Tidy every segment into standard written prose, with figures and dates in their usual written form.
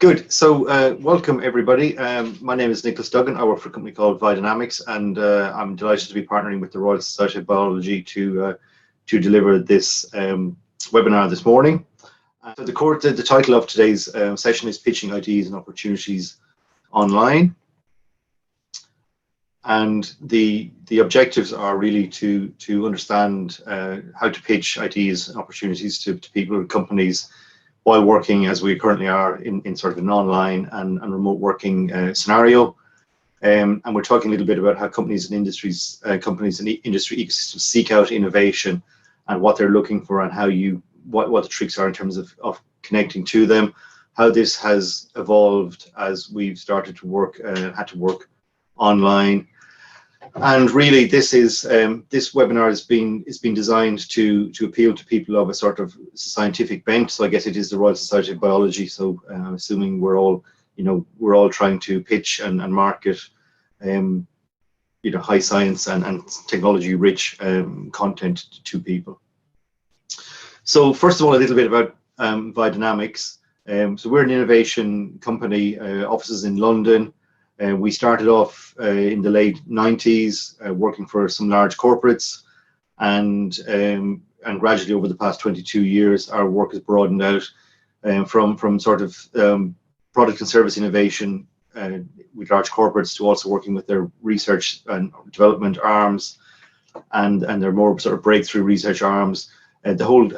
Good. So welcome everybody. My name is Duggan. I work for a company called Viadynamics, and I'm delighted to be partnering with the Royal Society of Biology to deliver this webinar this morning. So the title of today's session is Pitching Ideas and Opportunities Online, and the objectives are really to understand how to pitch ideas and opportunities to people and companies while working as we currently are in sort of an online and remote working scenario. And we're talking a little bit about how companies and companies and industry ecosystems seek out innovation and what they're looking for, and how what the tricks are in terms of connecting to them, how this has evolved as we've started to work, had to work online. And really, this webinar has been designed to appeal to people of a sort of scientific bent. So I guess it is the Royal Society of Biology. So I'm assuming we're all trying to pitch and market, high science and technology-rich content to people. So first of all, a little bit about Viadynamics. So we're an innovation company, offices in London. We started off in the late 90s working for some large corporates, and gradually over the past 22 years our work has broadened out from sort of product and service innovation with large corporates to also working with their research and development arms and their more sort of breakthrough research arms. The whole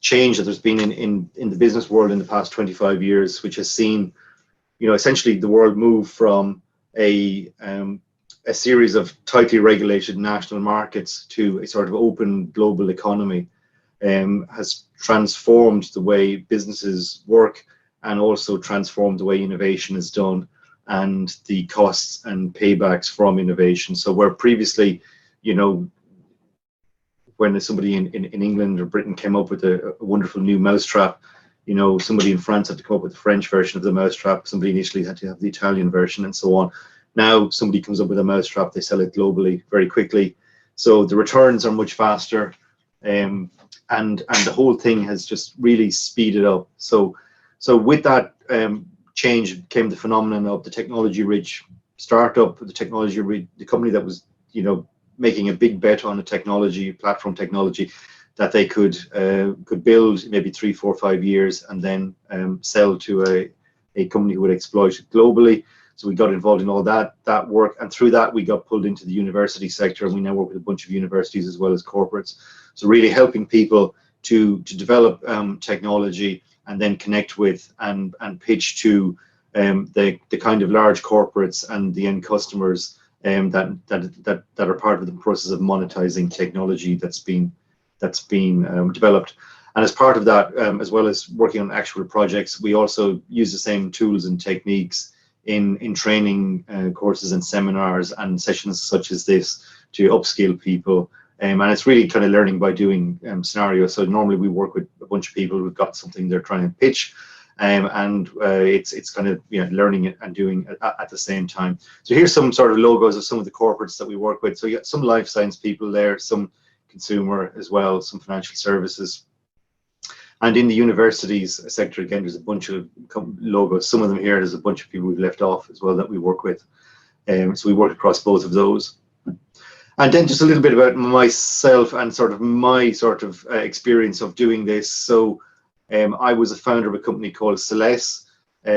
change that there's been in the business world in the past 25 years, which has seen essentially the world move from a series of tightly regulated national markets to a sort of open global economy, has transformed the way businesses work and also transformed the way innovation is done and the costs and paybacks from innovation. So where previously, when somebody in England or Britain came up with a wonderful new mousetrap, somebody in France had to come up with the French version of the mousetrap, somebody initially had to have the Italian version, and so on. Now somebody comes up with a mousetrap, they sell it globally very quickly. So the returns are much faster, and the whole thing has just really speeded up. So with that change came the phenomenon of the technology-rich startup, the company that was, making a big bet on a platform technology that they could build maybe 3, 4, 5 years and then sell to a company who would exploit it globally. So we got involved in all that work, and through that we got pulled into the university sector, and we now work with a bunch of universities as well as corporates. So really helping people to develop technology and then connect with and pitch to the kind of large corporates and the end customers that are part of the process of monetizing technology that's been developed. And as part of that, as well as working on actual projects, we also use the same tools and techniques in training courses and seminars and sessions such as this to upskill people. And it's really kind of learning by doing scenarios. So normally we work with a bunch of people who've got something they're trying to pitch, and it's kind of learning it and doing it at the same time. So here's some sort of logos of some of the corporates that we work with. So you got some life science people there, some consumer as well, some financial services. And in the universities sector, again, there's a bunch of logos. Some of them here, there's a bunch of people we've left off as well that we work with. So we work across both of those. And then just a little bit about myself and my experience of doing this. So I was a founder of a company called Cellesce,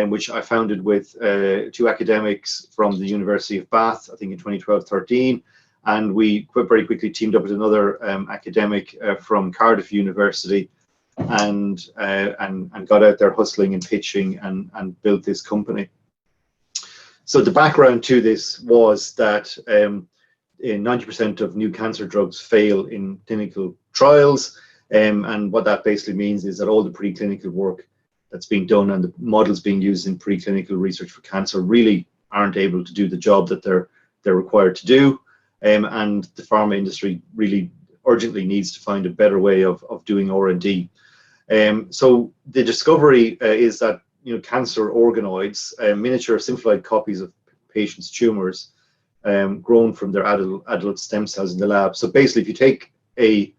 which I founded with 2 academics from the University of Bath, I think in 2012-13. And we very quickly teamed up with another academic from Cardiff University and got out there hustling and pitching and built this company. So the background to this was that 90% of new cancer drugs fail in clinical trials. And what that basically means is that all the preclinical work that's being done and the models being used in preclinical research for cancer really aren't able to do the job that they're required to do. And the pharma industry really urgently needs to find a better way of doing R&D. So the discovery is that cancer organoids, miniature simplified copies of patients' tumors, grown from their adult stem cells in the lab. So basically, if you take a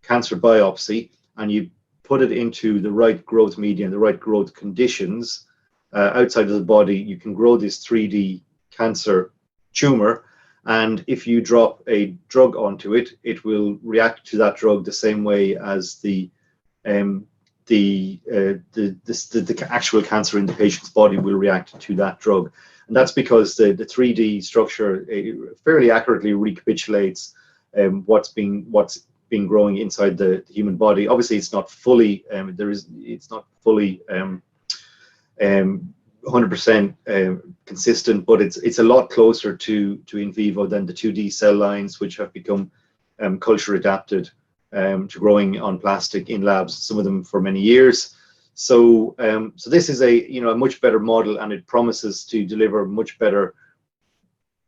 cancer biopsy and you put it into the right growth media and the right growth conditions outside of the body, you can grow this 3D cancer tumor. And if you drop a drug onto it, it will react to that drug the same way as the actual cancer in the patient's body will react to that drug. And that's because the 3D structure fairly accurately recapitulates what's been growing inside the human body. Obviously, it's not fully 100% consistent, but it's a lot closer to in vivo than the 2D cell lines, which have become culture adapted to growing on plastic in labs, some of them for many years. So this is a much better model, and it promises to deliver much better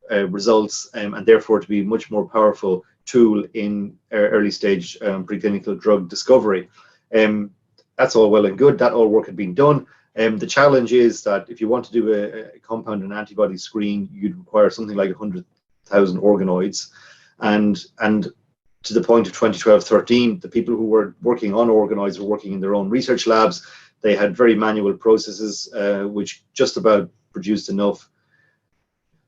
results, and therefore to be a much more powerful tool in early stage preclinical drug discovery. That's all well and good. That all work had been done. The challenge is that if you want to do a compound and antibody screen, you'd require something like 100,000 organoids, and to the point of 2012-13, the people who were working on organoids were working in their own research labs. They had very manual processes, which just about produced enough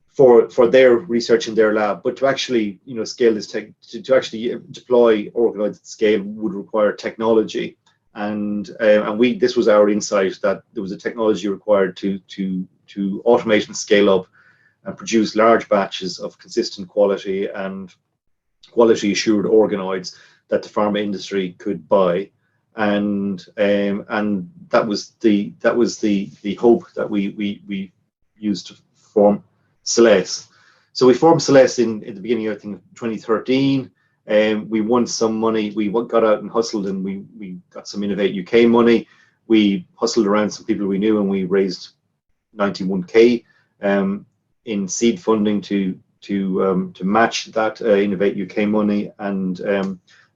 for their research in their lab. But to actually, scale this to actually deploy organoids at scale would require technology. And this was our insight, that there was a technology required to automate and scale up and produce large batches of consistent quality and quality assured organoids that the pharma industry could buy. And that was the hope that we used to form Cellesce. So we formed Cellesce in the beginning, I think, of 2013. We won some money. We got out and hustled, and we got some Innovate UK money. We hustled around some people we knew, and we raised 91k in seed funding to match that Innovate UK money and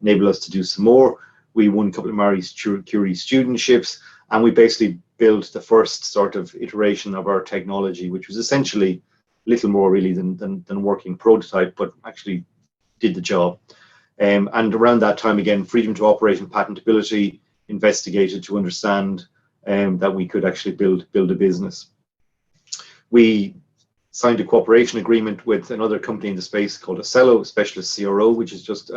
enable us to do some more. We won a couple of Marie Curie studentships, and we basically built the first sort of iteration of our technology, which was essentially little more really than working prototype, but actually did the job. And around that time, again, freedom to operate and patentability investigated to understand that we could actually build a business. We signed a cooperation agreement with another company in the space called Cellesce, specialist CRO, which is just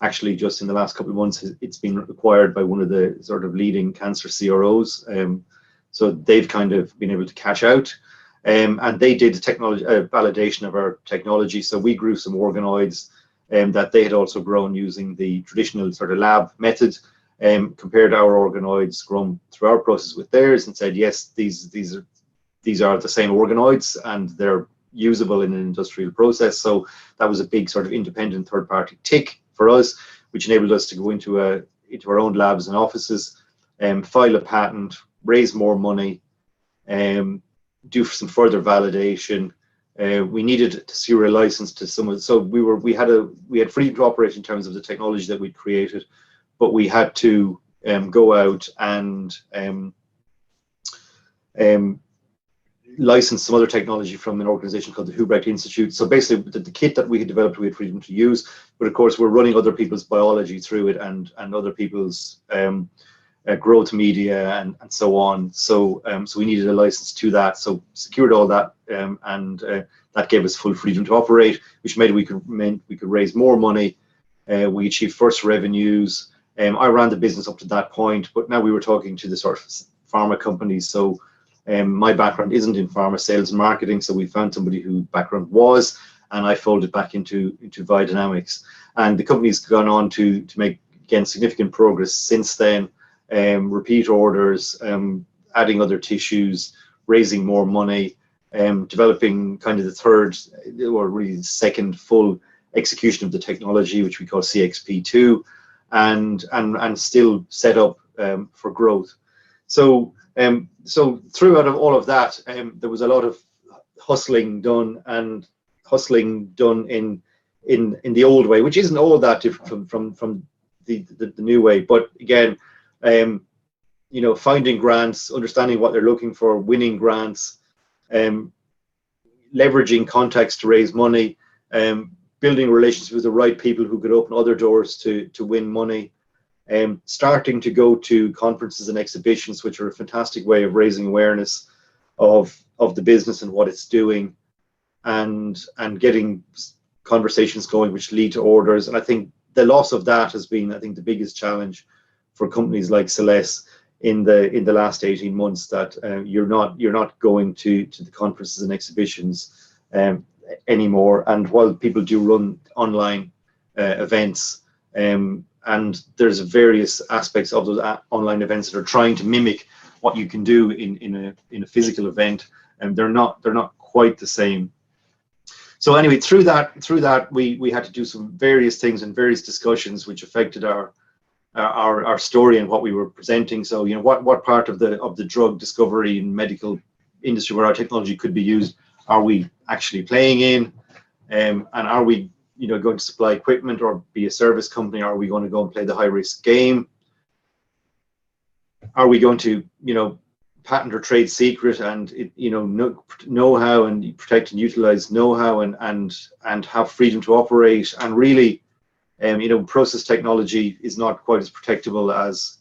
actually just in the last couple of months, it's been acquired by one of the sort of leading cancer CROs. So they've kind of been able to cash out. And they did the technology validation of our technology. So we grew some organoids that they had also grown using the traditional sort of lab method, compared our organoids grown through our process with theirs, and said, yes, these are the same organoids and they're usable in an industrial process. So that was a big sort of independent third-party tick for us, which enabled us to go into our own labs and offices, file a patent, raise more money, do some further validation. We needed to secure a license to someone, so we had freedom to operate in terms of the technology that we'd created, but we had to go out and license some other technology from an organization called the Hubrecht Institute. So basically, the kit that we had developed, we had freedom to use, but of course, we're running other people's biology through it and other people's growth media and so on. So we needed a license to that. So secured all that, and that gave us full freedom to operate, which meant we could raise more money. We achieved first revenues. I ran the business up to that point, but now we were talking to the sort of pharma companies. So my background isn't in pharma sales and marketing, so we found somebody whose background was, and I folded back into Viadynamics. And the company's gone on to make, again, significant progress since then. Repeat orders, adding other tissues, raising more money, developing kind of the third or really second full execution of the technology, which we call CXP2, and still set up for growth. So throughout all of that, there was a lot of hustling done in the old way, which isn't all that different from the new way. But again, finding grants, understanding what they're looking for, winning grants, leveraging contacts to raise money, building relationships with the right people who could open other doors to win money, starting to go to conferences and exhibitions, which are a fantastic way of raising awareness of the business and what it's doing, and getting conversations going which lead to orders. And I think the loss of that has been, I think, the biggest challenge for companies like Cellesce in the last 18 months, that you're not going to the conferences and exhibitions anymore. And while people do run online events, and there's various aspects of those online events that are trying to mimic what you can do in a physical event, and they're not quite the same. So anyway, through that we had to do some various things and various discussions which affected our story and what we were presenting. So, you know, what part of the drug discovery and medical industry where our technology could be used are we actually playing in, and are we, you know, going to supply equipment or be a service company? Are we going to go and play the high risk game? Are we going to, you know, patent or trade secret and you know how and protect and utilize know-how and have freedom to operate? And really, you know, process technology is not quite as protectable as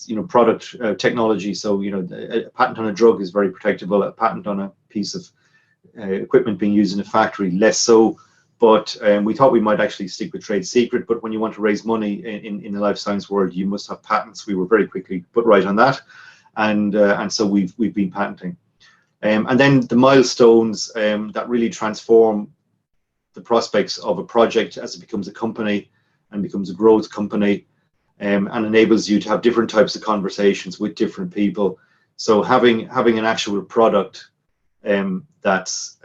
you know, product technology. So, you know, a patent on a drug is very protectable. A patent on a piece of equipment being used in a factory, less so. But we thought we might actually stick with trade secret. But when you want to raise money in the life science world, you must have patents. We were very quickly put right on that, and so we've been patenting. And then the milestones that really transform the prospects of a project as it becomes a company and becomes a growth company, and enables you to have different types of conversations with different people. So having an actual product that's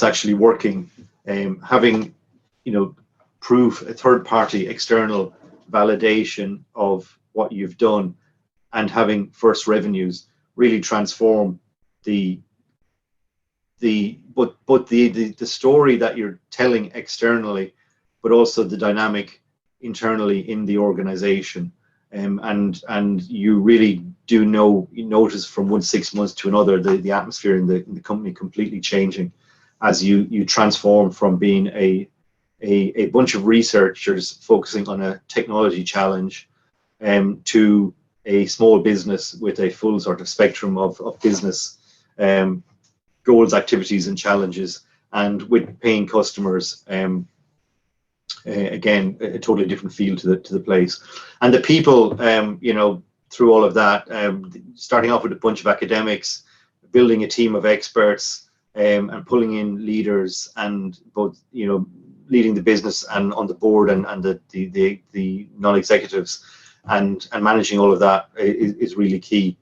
actually working, having, you know, proof, a third-party external validation of what you've done, and having first revenues really transform the story that you're telling externally, but also the dynamic internally in the organization. And you really do notice from 6 months to another the atmosphere in the company completely changing as you transform from being a bunch of researchers focusing on a technology challenge to a small business with a full sort of spectrum of business goals, activities and challenges, and with paying customers. Again, a totally different feel to the place. And the people, you know, through all of that, starting off with a bunch of academics, building a team of experts, and pulling in leaders, and both, you know, leading the business and on the board and the non-executives, and managing all of that is really key.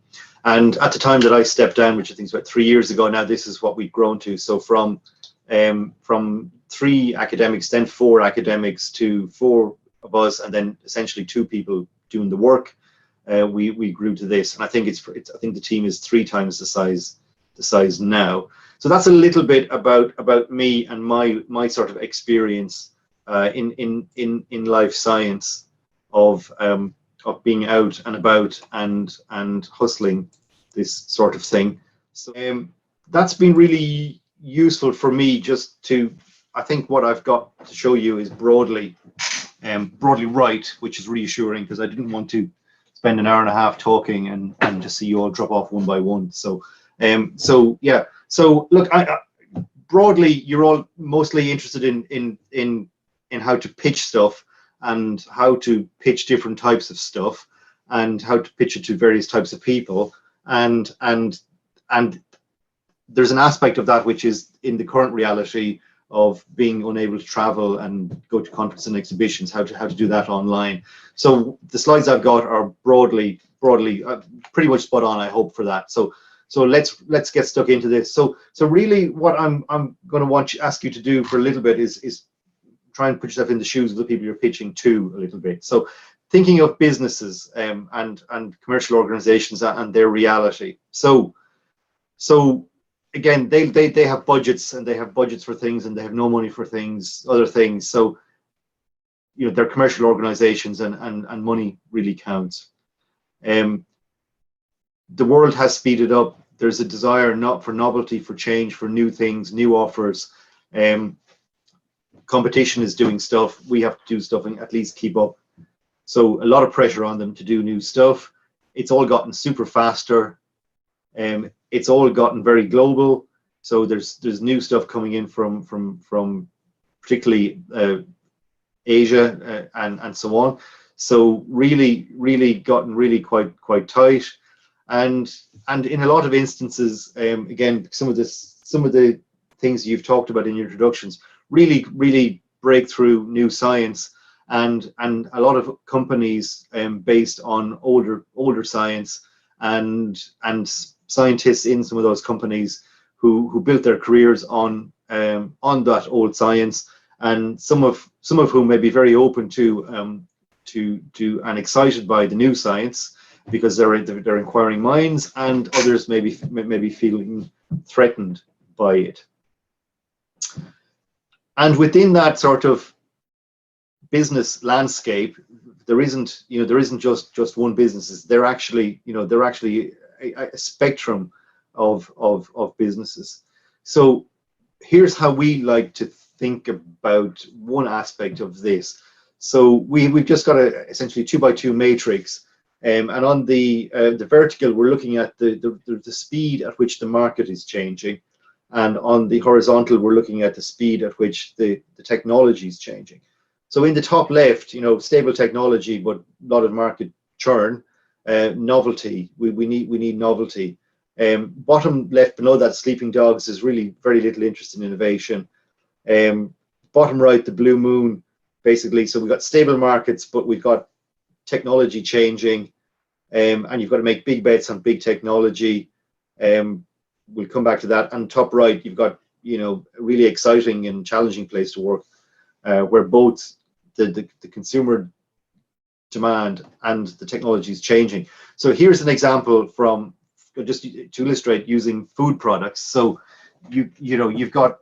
And at the time that I stepped down, which I think is about 3 years ago now, this is what we've grown to. So from 3 academics, then 4 academics, to 4 of us, and then essentially 2 people doing the work, we grew to this. And I think I think the team is 3 times the size now. So that's a little bit about me and my sort of experience in life science of being out and about and hustling this sort of thing. So that's been really useful for me, just to, I think what I've got to show you is broadly right, which is reassuring, because I didn't want to spend an hour and a half talking and just see you all drop off one by one. So yeah, so look, broadly, you're all mostly interested in how to pitch stuff, and how to pitch different types of stuff, and how to pitch it to various types of people, and there's an aspect of that which is in the current reality of being unable to travel and go to conferences and exhibitions, how to do that online. So the slides I've got are broadly pretty much spot on, I hope, for that. So let's get stuck into this. So really what I'm going to ask you to do for a little bit is try and put yourself in the shoes of the people you're pitching to a little bit. So thinking of businesses and commercial organizations and their reality. So again, they have budgets, and they have budgets for things, and they have no money for other things. So, you know, they're commercial organizations, and money really counts. The world has speeded up. There's a desire not for novelty, for change, for new things, new offers. competition is doing stuff, we have to do stuff and at least keep up. So a lot of pressure on them to do new stuff. It's all gotten super faster. It's all gotten very global. So there's new stuff coming in from particularly Asia and so on. So really gotten really quite tight. And in a lot of instances, again, some of the things you've talked about in your introductions, really breakthrough new science, and a lot of companies based on older science, and scientists in some of those companies who built their careers on that old science, and some of whom may be very open to and excited by the new science, because they're inquiring minds, and others may be feeling threatened by it. And within that sort of business landscape, there isn't just one business. They're actually a spectrum of businesses. So here's how we like to think about one aspect of this. So we've just got a essentially 2x2 matrix, and on the vertical we're looking at the speed at which the market is changing, and on the horizontal we're looking at the speed at which the technology is changing. So in the top left, stable technology but a lot of market churn, novelty. We need novelty. Bottom left below that, sleeping dogs, is really very little interest in innovation. Bottom right, the blue moon, basically. So we've got stable markets, but we've got technology changing, and you've got to make big bets on big technology. We'll come back to that. And top right, you've got a really exciting and challenging place to work, where both the consumer demand and the technology is changing. So here's an example from, just to illustrate, using food products. So you've got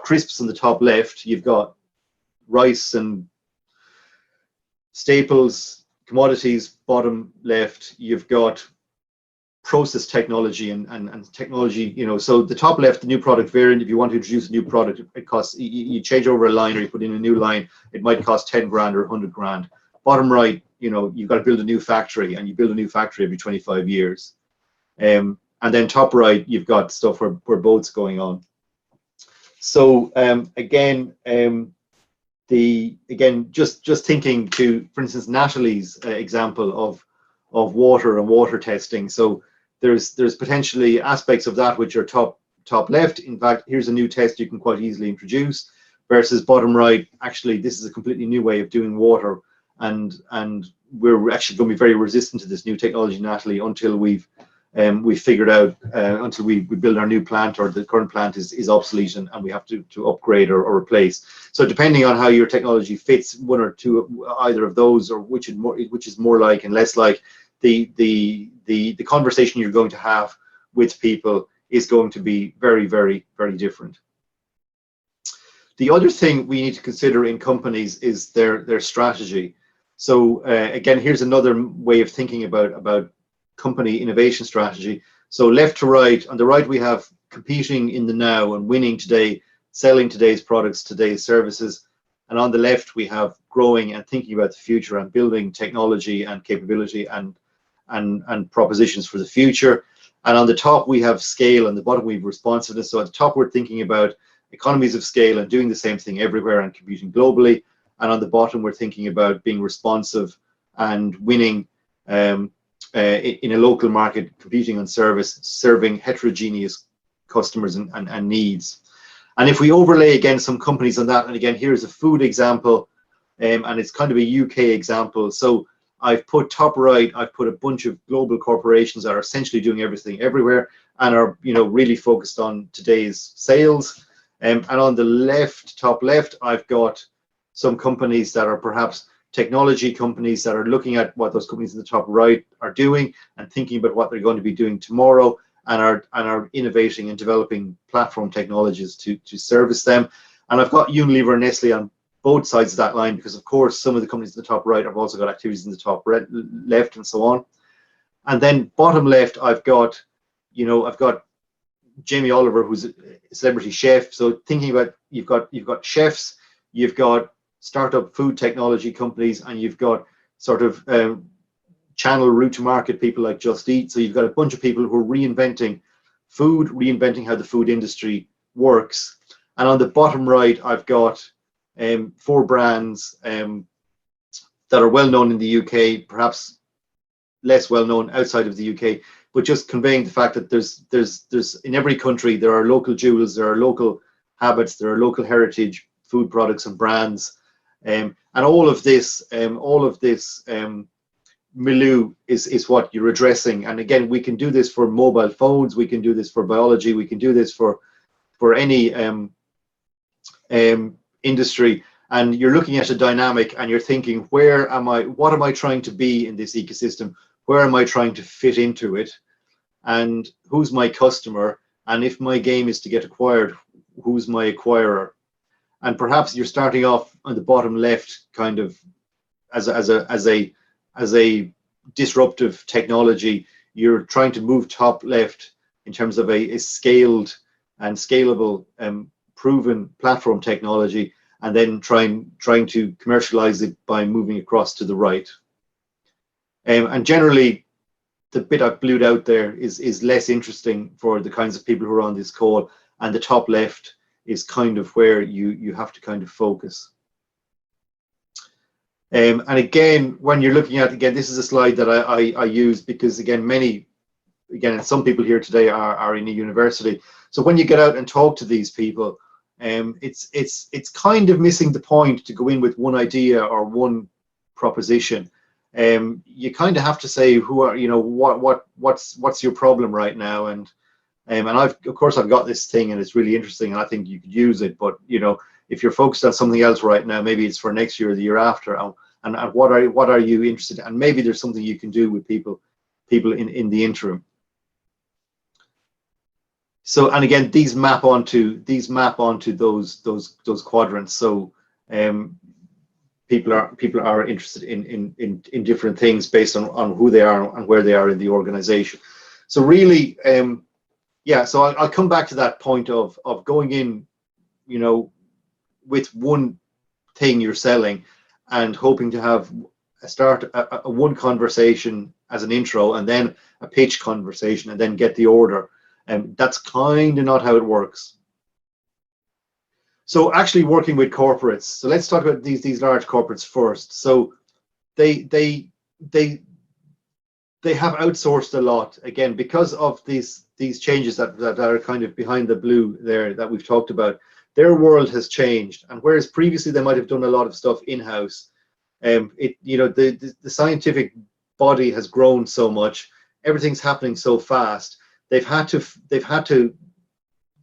crisps on the top left, you've got rice and staples, commodities bottom left, you've got process technology and technology. So the top left, the new product variant, if you want to introduce a new product, it costs, you change over a line or you put in a new line, it might cost 10 grand or 100 grand. Bottom right, you've got to build a new factory, and you build a new factory every 25 years. And then top right, you've got stuff where boats going on. So again, just thinking to, for instance, Natalie's example of water and water testing. So there's potentially aspects of that which are top left. In fact, here's a new test you can quite easily introduce, versus bottom right, actually this is a completely new way of doing water, and we're actually going to be very resistant to this new technology, Natalie, until we've figured out, until we build our new plant, or the current plant is obsolete and we have to upgrade or replace. So depending on how your technology fits one or two, either of those, or which is more like and less like, the conversation you're going to have with people is going to be very, very, very different. The other thing we need to consider in companies is their strategy. So again, here's another way of thinking about company innovation strategy. So left to right, on the right we have competing in the now and winning today, selling today's products, today's services, and on the left we have growing and thinking about the future and building technology and capability and propositions for the future. And on the top we have scale, and the bottom we have responsiveness. So at the top we're thinking about economies of scale and doing the same thing everywhere and competing globally, and on the bottom we're thinking about being responsive and winning in a local market, competing on service, serving heterogeneous customers and needs. And if we overlay again some companies on that, and again here's a food example, and it's kind of a UK example. So I've put top right, I've put a bunch of global corporations that are essentially doing everything everywhere and are really focused on today's sales. And on the left, top left, I've got some companies that are perhaps technology companies that are looking at what those companies in the top right are doing and thinking about what they're going to be doing tomorrow, and are innovating and developing platform technologies to service them. And I've got Unilever and Nestle on both sides of that line, because of course some of the companies in the top right have also got activities in the top left and so on. And then bottom left, I've got Jamie Oliver, who's a celebrity chef. So thinking about, you've got chefs, you've got startup food technology companies, and you've got sort of channel route to market people like Just Eat. So you've got a bunch of people who are reinventing food, reinventing how the food industry works. And on the bottom right, I've got 4 brands that are well known in the UK, perhaps less well known outside of the UK, but just conveying the fact that there's in every country there are local jewels, there are local habits, there are local heritage food products and brands, and all of this milieu is what you're addressing. And again, we can do this for mobile phones, we can do this for biology, we can do this for any industry. And you're looking at a dynamic and you're thinking, where am I, what am I trying to be in this ecosystem? Where am I trying to fit into it? And who's my customer? And if my game is to get acquired, who's my acquirer? And perhaps you're starting off on the bottom left, kind of as a disruptive technology. You're trying to move top left in terms of a scaled and scalable proven platform technology, and then trying to commercialize it by moving across to the right. And generally, the bit I've blued out there is less interesting for the kinds of people who are on this call, and the top left is kind of where you have to kind of focus. And again, when you're looking at, again, this is a slide that I use because, again, some people here today are in a university. So when you get out and talk to these people, it's kind of missing the point to go in with one idea or one proposition. You kind of have to say, who are, you know, what's your problem right now? And of course I've got this thing and it's really interesting and I think you could use it, but you know, if you're focused on something else right now, maybe it's for next year or the year after, and what are you interested in? And maybe there's something you can do with people in the interim. So, and again, these map onto those quadrants. So people are interested in different things based on who they are and where they are in the organization. So really, yeah, so I'll come back to that point of going in, you know, with one thing you're selling and hoping to have a one conversation as an intro and then a pitch conversation and then get the order. And that's kind of not how it works. So actually working with corporates. So let's talk about these large corporates first. So they have outsourced a lot, again, because of these changes that are kind of behind the blue there that we've talked about. Their world has changed, and whereas previously they might have done a lot of stuff in-house, you know, the scientific body has grown so much, everything's happening so fast. They've had to,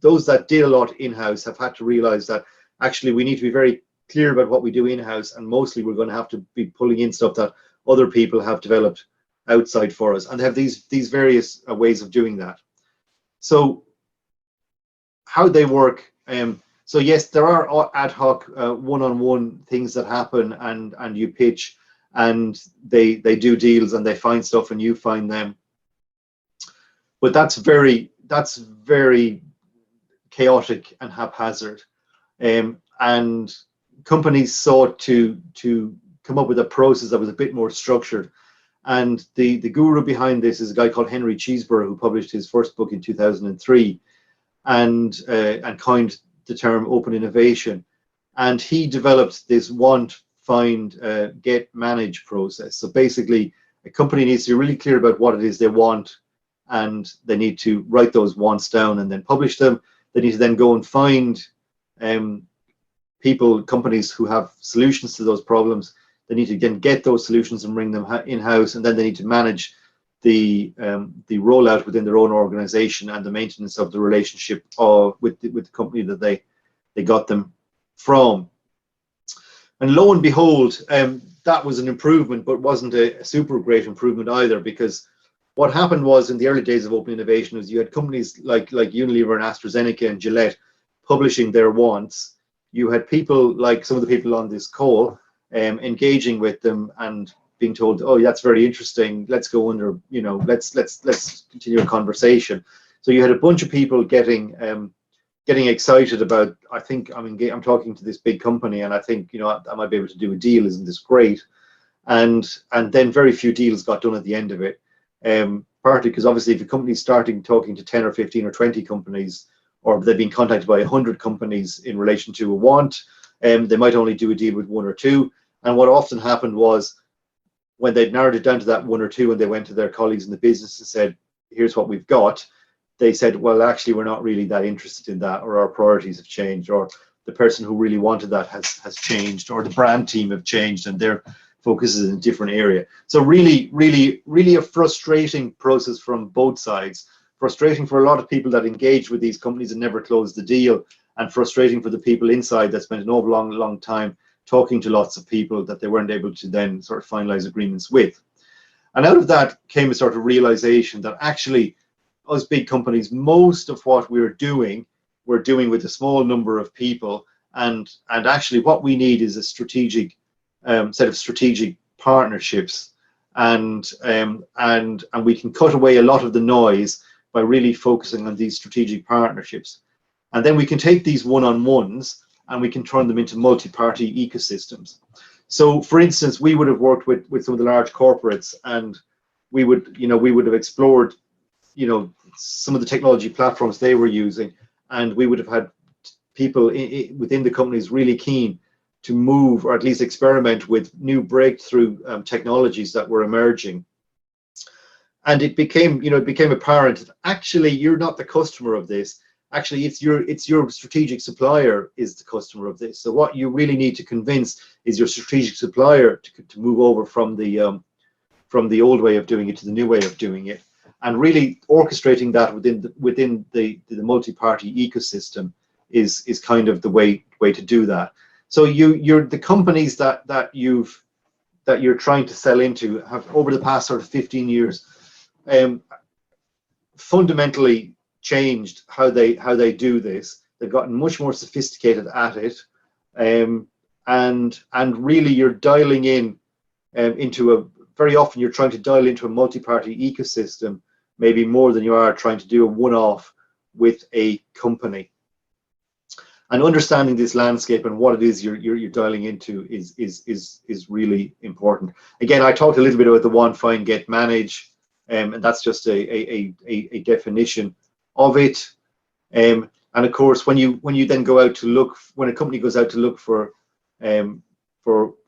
those that did a lot in-house have had to realize that actually we need to be very clear about what we do in-house, and mostly we're going to have to be pulling in stuff that other people have developed outside for us, and they have these various ways of doing that. So how they work, so yes, there are ad hoc one-on-one things that happen, and you pitch and they do deals and they find stuff and you find them, but that's very chaotic and haphazard, and companies sought to come up with a process that was a bit more structured. And the guru behind this is a guy called Henry Cheeseborough, who published his first book in 2003 and coined the term open innovation. And he developed this want, find, get, manage process. So basically, a company needs to be really clear about what it is they want, and they need to write those wants down and then publish them. They need to then go and find companies who have solutions to those problems. They need to again get those solutions and bring them in-house, and then they need to manage the rollout within their own organization and the maintenance of the relationship with the company that they got them from. And lo and behold, that was an improvement, but wasn't a super great improvement either, because what happened was, in the early days of open innovation, was you had companies like Unilever and AstraZeneca and Gillette publishing their wants. You had people like some of the people on this call engaging with them and being told, oh, that's very interesting, let's go under, you know, let's continue a conversation. So you had a bunch of people getting getting excited about, I think I'm talking to this big company, and I think, you know, I might be able to do a deal. Isn't this great? And then very few deals got done at the end of it. Partly because obviously if a company's starting talking to 10 or 15 or 20 companies, or they've been contacted by 100 companies in relation to a want, they might only do a deal with 1 or 2. And what often happened was, when they'd narrowed it down to that 1 or 2 and they went to their colleagues in the business and said, here's what we've got, they said, well, actually, we're not really that interested in that, or our priorities have changed, or the person who really wanted that has changed, or the brand team have changed and their focus is in a different area. So really a frustrating process from both sides. Frustrating for a lot of people that engage with these companies and never close the deal, and frustrating for the people inside that spent an awful long time talking to lots of people that they weren't able to then sort of finalize agreements with. And out of that came a sort of realization that actually, us big companies, most of what we're doing with a small number of people, and actually what we need is a strategic set of strategic partnerships, and we can cut away a lot of the noise by really focusing on these strategic partnerships. And then we can take these one-on-ones and we can turn them into multi-party ecosystems. So for instance, we would have worked with some of the large corporates, and we would have explored, you know, some of the technology platforms they were using, and we would have had people within the companies really keen to move, or at least experiment with, new breakthrough technologies that were emerging. And it became apparent that actually you're not the customer of this. Actually, it's your strategic supplier is the customer of this. So what you really need to convince is your strategic supplier to move over from the old way of doing it to the new way of doing it, and really orchestrating that within the multi-party ecosystem is kind of the way to do that. So you're the companies that you're trying to sell into have, over the past sort of 15 years, fundamentally changed how they do this. They've gotten much more sophisticated at it, and really you're dialing in very often you're trying to dial into a multi-party ecosystem, maybe more than you are trying to do a one-off with a company. And understanding this landscape and what it is you're dialing into is really important. Again, I talked a little bit about the want, find, get, manage, and that's just a definition of it. And of course, when you then go out to look, when a company goes out to look for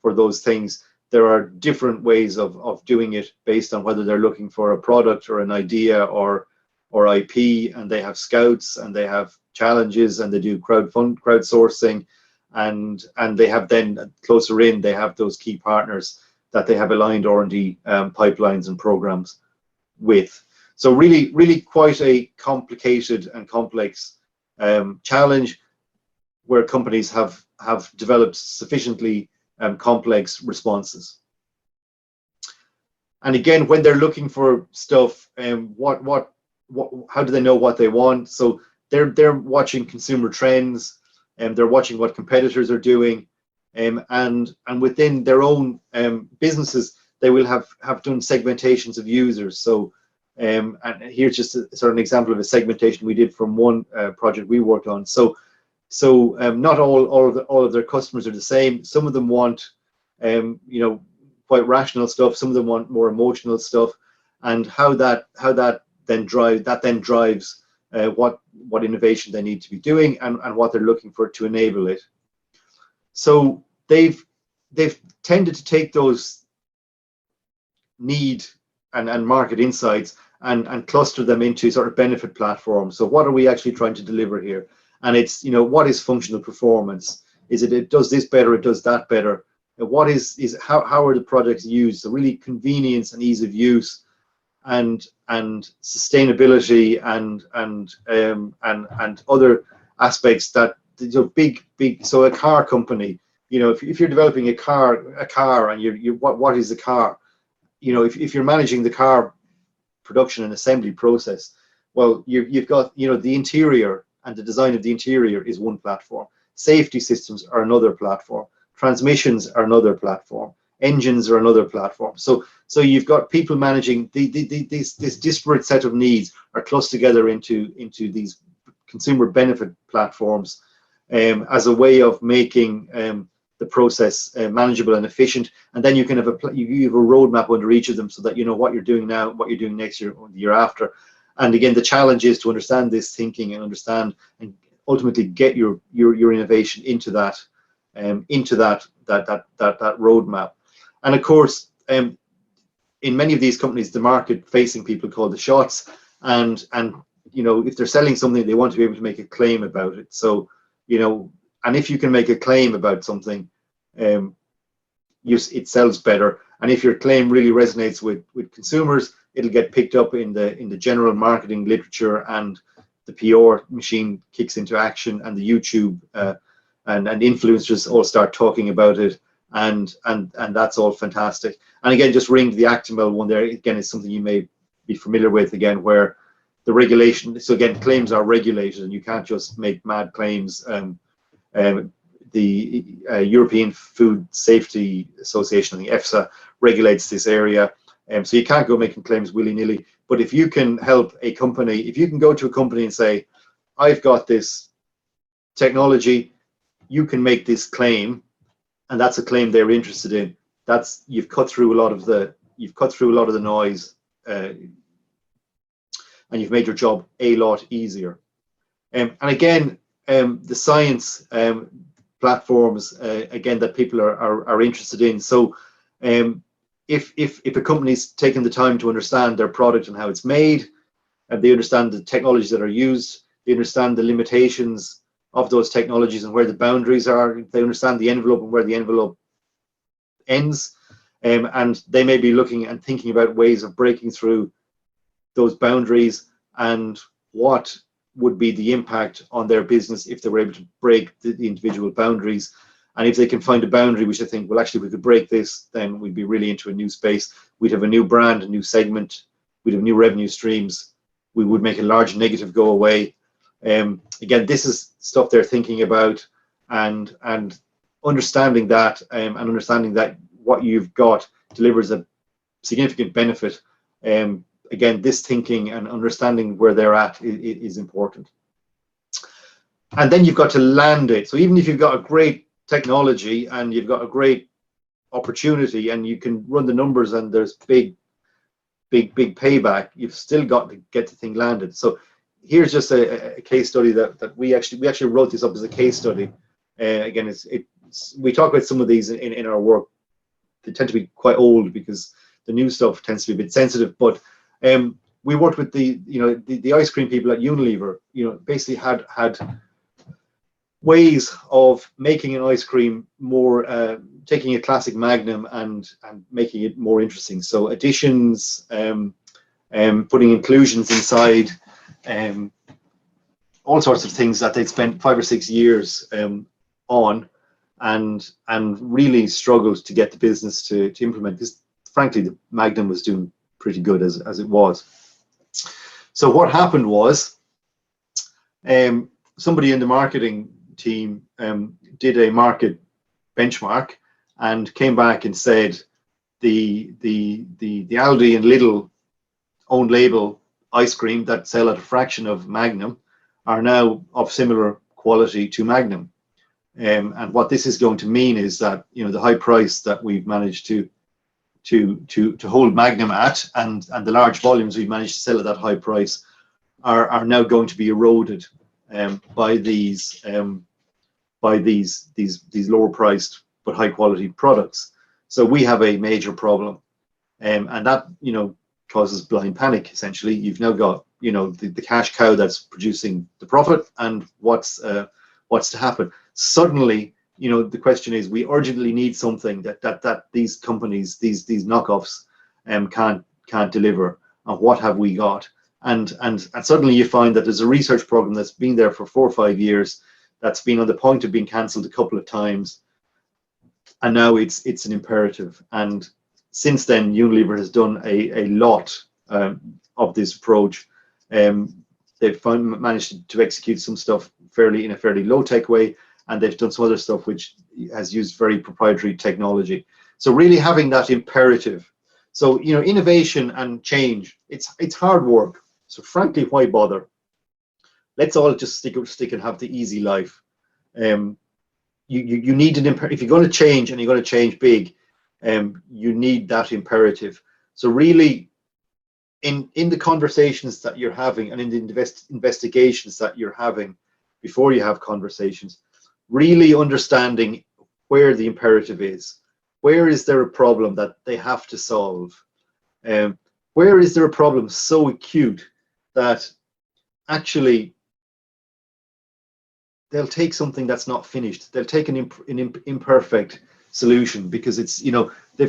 those things, there are different ways of doing it based on whether they're looking for a product or an idea or IP, and they have scouts and they have challenges and they do crowdsourcing, and they have then closer in, they have those key partners that they have aligned R&D pipelines and programs with. So really quite a complicated and complex challenge, where companies have developed sufficiently complex responses. And again, when they're looking for stuff, how do they know what they want? So they're watching consumer trends, and they're watching what competitors are doing, and within their own businesses, they will have done segmentations of users. So and here's just a sort of an example of a segmentation we did from one project we worked on. So not all of their customers are the same. Some of them want quite rational stuff. Some of them want more emotional stuff, and how that then drives what innovation they need to be doing, and what they're looking for to enable it. So they've tended to take those need and market insights and cluster them into sort of benefit platforms. So what are we actually trying to deliver here? And it's, what is functional performance? Is it does this better, it does that better? What is how are the products used? So really convenience and ease of use, and sustainability and other aspects that big. So a car company, if you're developing a car and what is the car? If you're managing the car production and assembly process, well, you've got the interior, and the design of the interior is one platform. Safety systems are another platform. Transmissions are another platform. Engines are another platform. So you've got people managing this disparate set of needs are clustered together into these consumer benefit platforms as a way of making the process manageable and efficient. And then you can have you have a roadmap under each of them, so that you know what you're doing now, what you're doing next year, or the year after. And again, the challenge is to understand this thinking and understand and ultimately get your innovation into that roadmap. And of course, in many of these companies, the market-facing people call the shots, and you know, if they're selling something, they want to be able to make a claim about it. So, you know, and if you can make a claim about something, it sells better. And if your claim really resonates with consumers, it'll get picked up in the general marketing literature, and the PR machine kicks into action, and the YouTube and influencers all start talking about it, and that's all fantastic. And again, just ring the Actimel one there. Again, it's something you may be familiar with, again, where the regulation, so again, claims are regulated, and you can't just make mad claims. The European Food Safety Association, the EFSA, regulates this area, so you can't go making claims willy-nilly. But if you can help a company, if you can go to a company and say, I've got this technology, you can make this claim, and that's a claim they're interested in, you've cut through a lot of the noise, and you've made your job a lot easier. And again, the science platforms, again, that people are interested in. So if a company's taken the time to understand their product and how it's made, and they understand the technologies that are used, they understand the limitations of those technologies and where the boundaries are, they understand the envelope and where the envelope ends, and they may be looking and thinking about ways of breaking through those boundaries, and what would be the impact on their business if they were able to break the individual boundaries. And if they can find a boundary which I think, well, actually, we could break this, then we'd be really into a new space. We'd have a new brand, a new segment, we'd have new revenue streams, we would make a large negative go away. Again, this is stuff they're thinking about, and understanding that, and understanding that what you've got delivers a significant benefit. Again, this thinking and understanding where they're at is important. And then you've got to land it. So even if you've got a great technology and you've got a great opportunity and you can run the numbers and there's big payback, you've still got to get the thing landed. So here's just a case study that we actually wrote this up as a case study. Again, we talk about some of these in our work. They tend to be quite old because the new stuff tends to be a bit sensitive, but we worked with the ice cream people at Unilever. Basically had ways of making an ice cream more, taking a classic Magnum and making it more interesting. So additions, putting inclusions inside, all sorts of things that they'd spent 5 or 6 years on, and really struggled to get the business to implement, because frankly the Magnum was doing pretty good as it was. So what happened was, somebody in the marketing team did a market benchmark and came back and said the Aldi and Lidl own label ice cream that sell at a fraction of Magnum are now of similar quality to Magnum. And what this is going to mean is that the high price that we've managed to hold Magnum at, and the large volumes we've managed to sell at that high price, are now going to be eroded by these lower priced but high quality products. So we have a major problem, and that causes blind panic. Essentially, you've now got the cash cow that's producing the profit, and what's to happen. Suddenly, the question is, we urgently need something that these companies, these knockoffs, can't deliver. And what have we got? And suddenly you find that there's a research program that's been there for 4 or 5 years, that's been on the point of being cancelled a couple of times, and now it's an imperative. And since then, Unilever has done a lot of this approach. They've managed to execute some stuff in a fairly low-tech way, and they've done some other stuff which has used very proprietary technology. So really having that imperative. So innovation and change, it's hard work. So frankly, why bother? let's all just stick and have the easy life. You need an if you're going to change and you're going to change big, you need that imperative. So really, in the conversations that you're having and in the investigations that you're having before you have conversations, really understanding where the imperative is. Where is there a problem that they have to solve? Where is there a problem so acute that actually they'll take something that's not finished. They'll take an imperfect solution because it's, you know, they're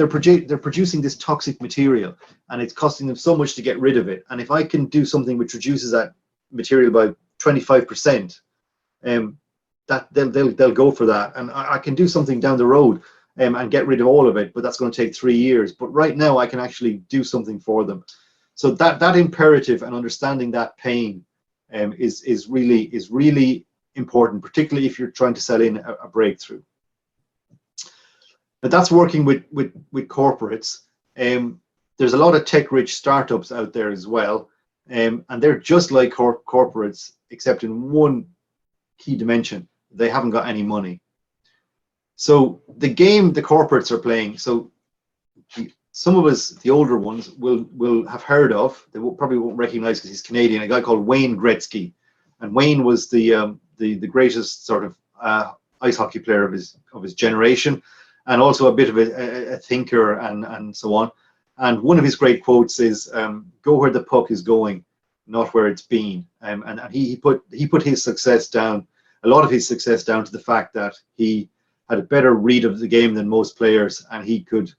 producing this toxic material and it's costing them so much to get rid of it. And if I can do something which reduces that material by 25%, that they'll go for that. And I can do something down the road and get rid of all of it, but that's going to take 3 years. But right now I can actually do something for them. So that imperative and understanding that pain is really important, particularly if you're trying to sell in a breakthrough. But that's working with corporates. There's a lot of tech-rich startups out there as well, and they're just like corporates, except in one key dimension: they haven't got any money. So the game the corporates are playing, so some of us, the older ones, will have heard of, they probably won't recognize because he's Canadian, a guy called Wayne Gretzky. And Wayne was the greatest sort of ice hockey player of his generation, and also a bit of a thinker and so on. And one of his great quotes is, "Go where the puck is going, not where it's been." And he put his success down, a lot of his success down to the fact that he had a better read of the game than most players, and he could,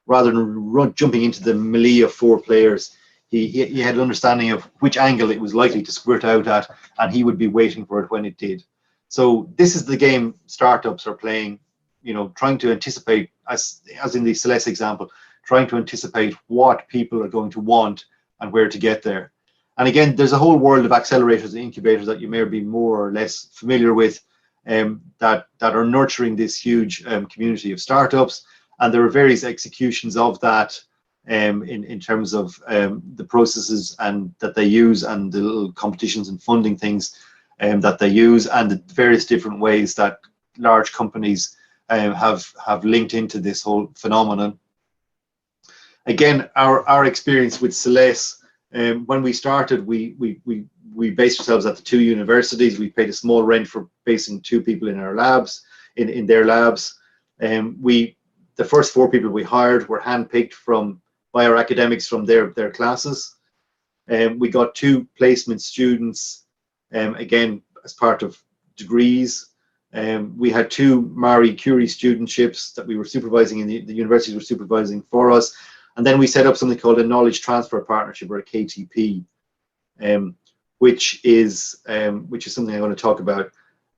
rather than jumping into the melee of 4 players, he had an understanding of which angle it was likely to squirt out at, and he would be waiting for it when it did. So this is the game startups are playing, you know, trying to anticipate, as in the Cellesce example, trying to anticipate what people are going to want and where to get there. And again, there's a whole world of accelerators and incubators that you may be more or less familiar with, that are nurturing this huge community of startups. And there are various executions of that in terms of the processes and that they use, and the little competitions and funding things that they use, and the various different ways that large companies have linked into this whole phenomenon. Again, our experience with Cellesce, when we started, we based ourselves at the 2 universities. We paid a small rent for basing 2 people in our labs, in their labs. The first 4 people we hired were handpicked by our academics from their classes. We got 2 placement students, again, as part of degrees. We had 2 Marie Curie studentships that we were supervising, the universities were supervising for us. And then we set up something called a knowledge transfer partnership, or a KTP, which is something I'm going to talk about.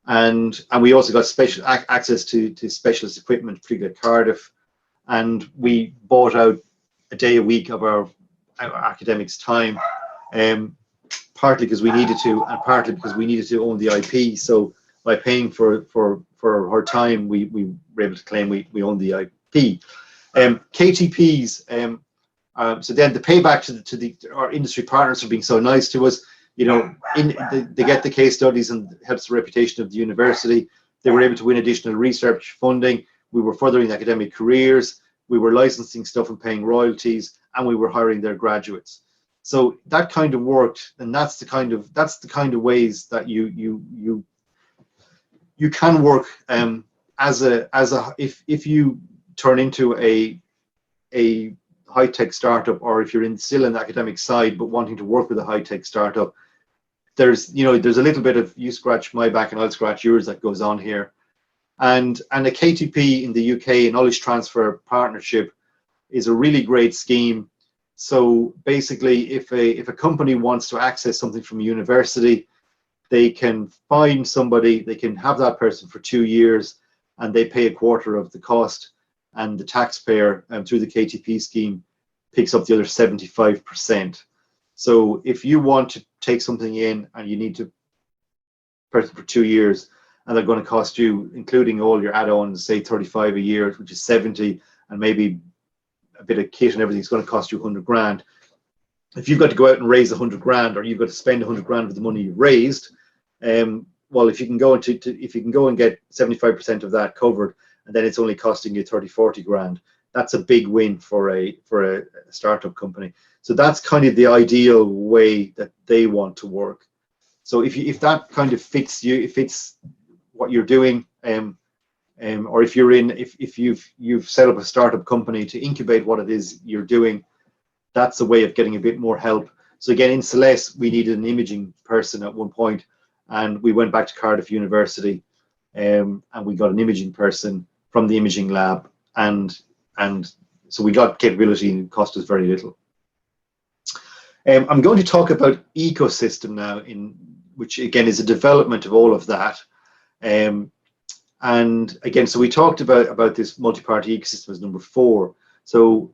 And we also got special access to specialist equipment, particularly at Cardiff. And we bought out a day a week of our academics' time, partly because we needed to, and partly because we needed to own the IP. So by paying for her time, we were able to claim we own the IP. KTPs. So then the payback to our industry partners for being so nice to us. You know, they get the case studies and helps the reputation of the university. They were able to win additional research funding. We were furthering academic careers. We were licensing stuff and paying royalties, and we were hiring their graduates. So that kind of worked, and that's the kind of ways that you can work if you turn into a high-tech startup, or if you're still in the academic side but wanting to work with a high-tech startup. There's a little bit of you scratch my back and I'll scratch yours that goes on here. And a KTP in the UK, a knowledge transfer partnership, is a really great scheme. So basically, if a company wants to access something from a university, they can find somebody, they can have that person for 2 years, and they pay a quarter of the cost, and the taxpayer through the KTP scheme picks up the other 75%. So if you want to take something in and you need to person for 2 years, and they're going to cost you, including all your add-ons, say 35 a year, which is 70, and maybe a bit of kit and everything, is going to cost you 100 grand. if you've got to go out and raise 100 grand, or you've got to spend 100 grand of the money you've raised, well, if you can go if you can go and get 75% of that covered, and then it's only costing you 30, 40 grand, that's a big win for a startup company. So that's kind of the ideal way that they want to work. So if that kind of fits you, if it's what you're doing, or if you've set up a startup company to incubate what it is you're doing, that's a way of getting a bit more help. So again, in Cellesce, we needed an imaging person at one point, and we went back to Cardiff University, and we got an imaging person from the imaging lab, and so we got capability and it cost us very little. I'm going to talk about ecosystem now, which again is a development of all of that. And again, so we talked about this multi-party ecosystem as number 4. So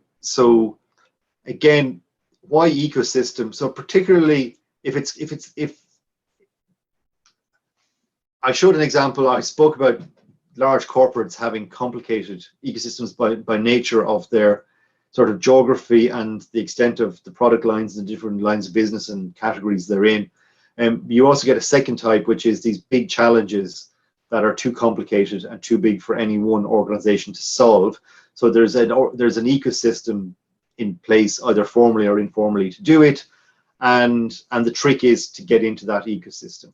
again, why ecosystem? So particularly if I showed an example, I spoke about large corporates having complicated ecosystems by nature of their sort of geography and the extent of the product lines and different lines of business and categories they're in. You also get a second type, which is these big challenges that are too complicated and too big for any one organization to solve. So there's an ecosystem in place, either formally or informally, to do it, and the trick is to get into that ecosystem.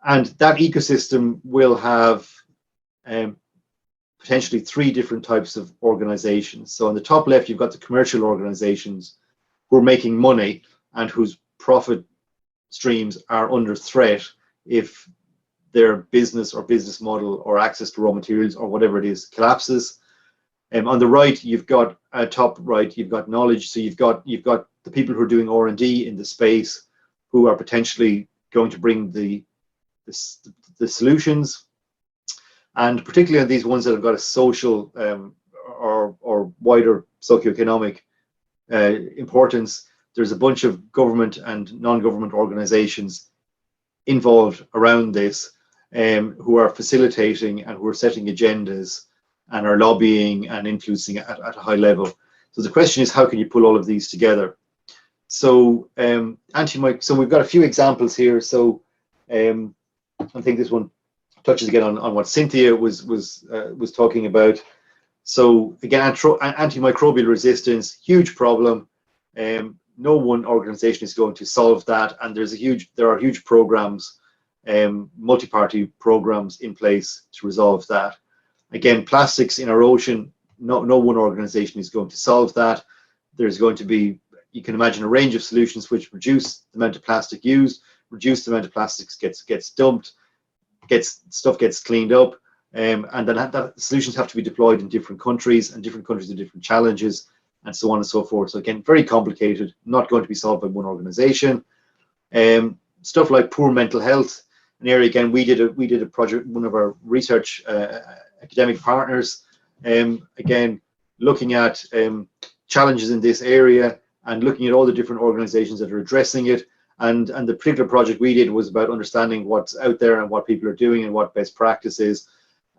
And that ecosystem will have potentially 3 different types of organizations. So on the top left, you've got the commercial organizations who are making money and whose profit streams are under threat if their business or business model or access to raw materials or whatever it is collapses. On the right, you've got top right, you've got knowledge. So you've got the people who are doing R&D in the space, who are potentially going to bring the solutions. And particularly on these ones that have got a social or wider socioeconomic importance, there's a bunch of government and non-government organizations involved around this, who are facilitating and who are setting agendas and are lobbying and influencing at a high level. So the question is, how can you pull all of these together? So so we've got a few examples here. So I think this one touches again on what Cynthia was talking about. So again, antimicrobial resistance, huge problem. No one organization is going to solve that, and there are huge programs, multi-party programs in place to resolve that. Again, plastics in our ocean, no one organization is going to solve that. There's going to be, you can imagine, a range of solutions which reduce the amount of plastic used, reduce the amount of plastics gets dumped, stuff gets cleaned up, and then that solutions have to be deployed in different countries, and different countries have different challenges, and so on and so forth. So again, very complicated, not going to be solved by one organization. Stuff like poor mental health, an area, again, we did a project, one of our research academic partners, again, looking at challenges in this area and looking at all the different organizations that are addressing it. And the particular project we did was about understanding what's out there and what people are doing and what best practice is,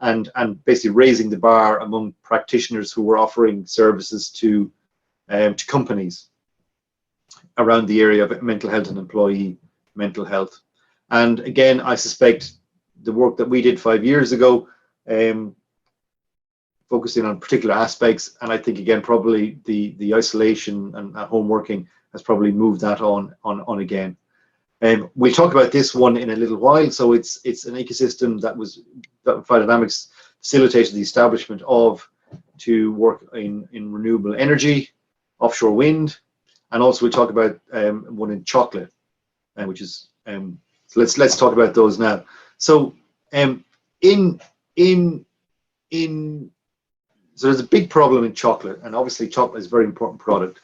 and basically raising the bar among practitioners who were offering services to companies around the area of mental health and employee mental health. And again, I suspect the work that we did 5 years ago, focusing on particular aspects, and I think again probably the isolation and home working has probably moved that on again. We'll talk about this one in a little while. So it's an ecosystem that Viadynamics facilitated the establishment of, to work in renewable energy, offshore wind, and also we'll talk about one in chocolate, which is so let's talk about those now. So so there's a big problem in chocolate, and obviously chocolate is a very important product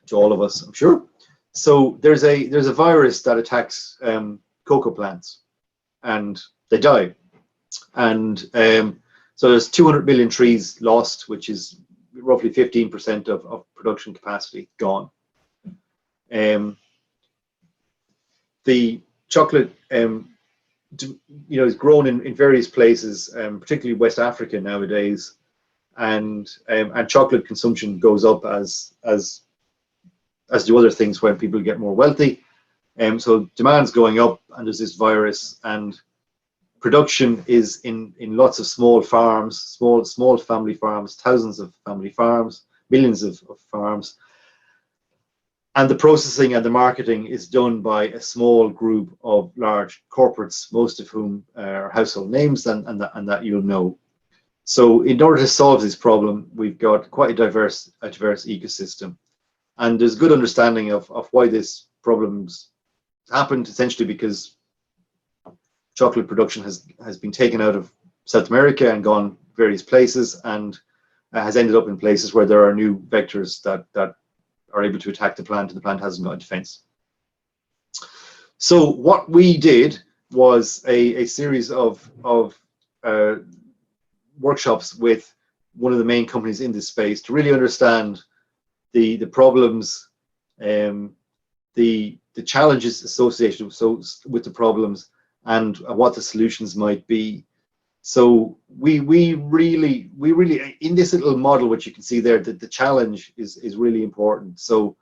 to all of us, I'm sure. So there's a virus that attacks cocoa plants, and they die. And so there's 200 million trees lost, which is roughly 15% of production capacity gone. The chocolate, is grown in various places, particularly West Africa nowadays, and chocolate consumption goes up as as do other things when people get more wealthy. So demand's going up, and there's this virus, and production is in lots of small farms, small family farms, thousands of family farms, millions of farms. And the processing and the marketing is done by a small group of large corporates, most of whom are household names, and that you'll know. So in order to solve this problem, we've got quite a diverse ecosystem. And there's good understanding of why this problem's happened, essentially because chocolate production has been taken out of South America and gone various places, and has ended up in places where there are new vectors that are able to attack the plant, and the plant hasn't got a defense. So what we did was a series of workshops with one of the main companies in this space to really understand the problems, the challenges associated with the problems, and what the solutions might be. So we really in this little model, which you can see there, that the challenge is really important. So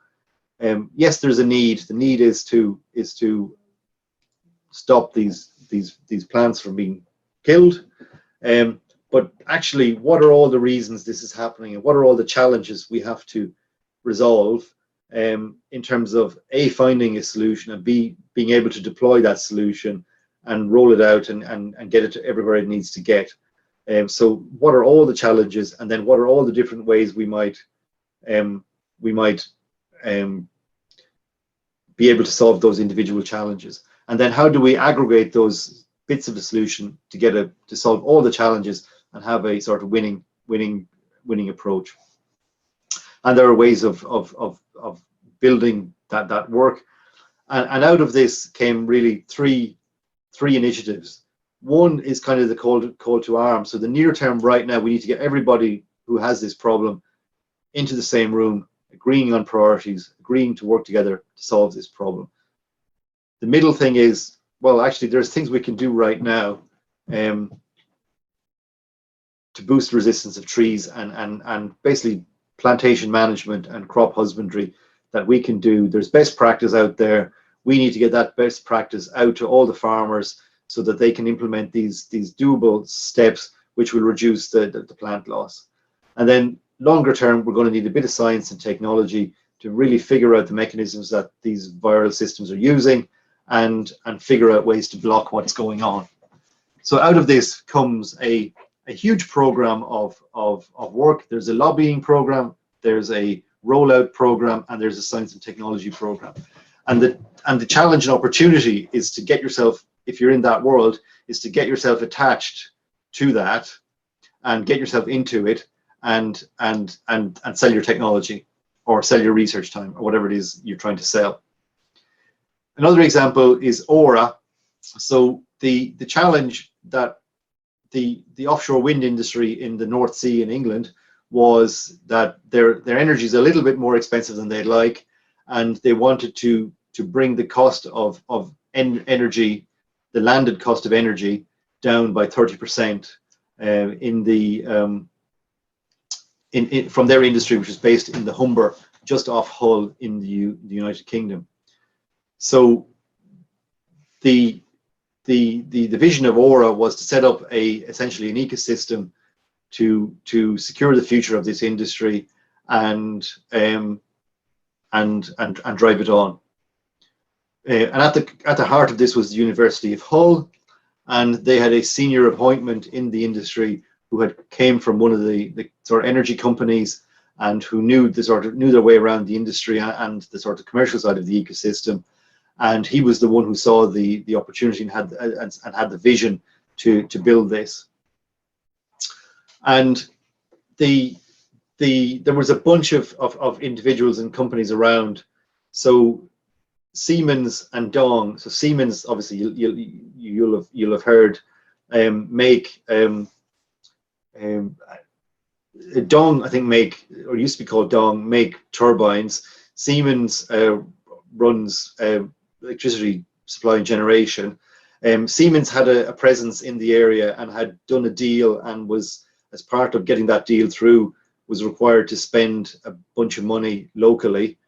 yes, there's a need. The need is to stop these plants from being killed. But actually, what are all the reasons this is happening, and what are all the challenges we have to resolve in terms of A, finding a solution, and B, being able to deploy that solution and roll it out and get it to everywhere it needs to get. So what are all the challenges, and then what are all the different ways we might be able to solve those individual challenges, and then how do we aggregate those bits of the solution to solve all the challenges and have a sort of winning approach. And there are ways of building that work, and out of this came really three initiatives. One is kind of the call to arms. So the near term right now, we need to get everybody who has this problem into the same room, agreeing on priorities, agreeing to work together to solve this problem. The middle thing is, well, actually there's things we can do right now to boost resistance of trees and basically plantation management and crop husbandry that we can do. There's best practice out there. We need to get that best practice out to all the farmers so that they can implement these doable steps which will reduce the plant loss. And then longer term, we're going to need a bit of science and technology to really figure out the mechanisms that these viral systems are using and figure out ways to block what's going on. So out of this comes a huge program of work. There's a lobbying program, there's a rollout program, and there's a science and technology program. And the challenge and opportunity is to get yourself, if you're in that world, is to get yourself attached to that and get yourself into it and sell your technology or sell your research time or whatever it is you're trying to sell. Another example is Aura. So the challenge that the offshore wind industry in the North Sea in England was that their energy is a little bit more expensive than they'd like, and they wanted to bring the cost of energy, the landed cost of energy, down by 30% from their industry, which is based in the Humber, just off Hull in the United Kingdom. So the vision of Aura was to set up essentially an ecosystem to secure the future of this industry and drive it on. And at the heart of this was the University of Hull, and they had a senior appointment in the industry who came from one of the sort of energy companies and who knew their way around the industry and the sort of commercial side of the ecosystem. And he was the one who saw the opportunity and had the vision to build this. And there was a bunch of individuals and companies around. So Siemens and Dong. So Siemens, obviously, you'll have heard, make Dong, I think, make, or used to be called Dong, make turbines. Siemens runs electricity supply and generation. Siemens had a presence in the area and had done a deal, and was, as part of getting that deal through, was required to spend a bunch of money locally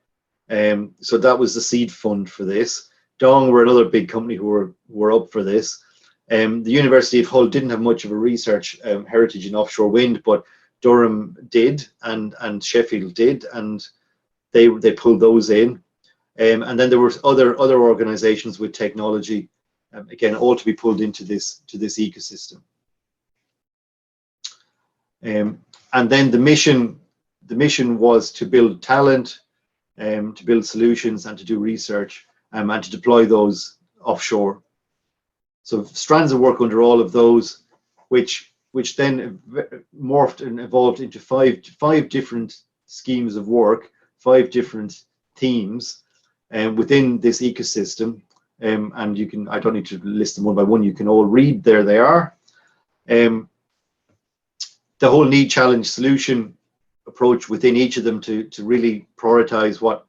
So that was the seed fund for this. Dong were another big company who were up for this. The University of Hull didn't have much of a research heritage in offshore wind, but Durham did, and Sheffield did, and they pulled those in. And then there were other organizations with technology, again, all to be pulled into this ecosystem. And then the mission was to build talent, to build solutions, and to do research, and to deploy those offshore. So strands of work under all of those, which then morphed and evolved into five different schemes of work, 5 different themes within this ecosystem. And you can, I don't need to list them one by one, you can all read, there they are. The whole need, challenge, solution approach within each of them to really prioritize what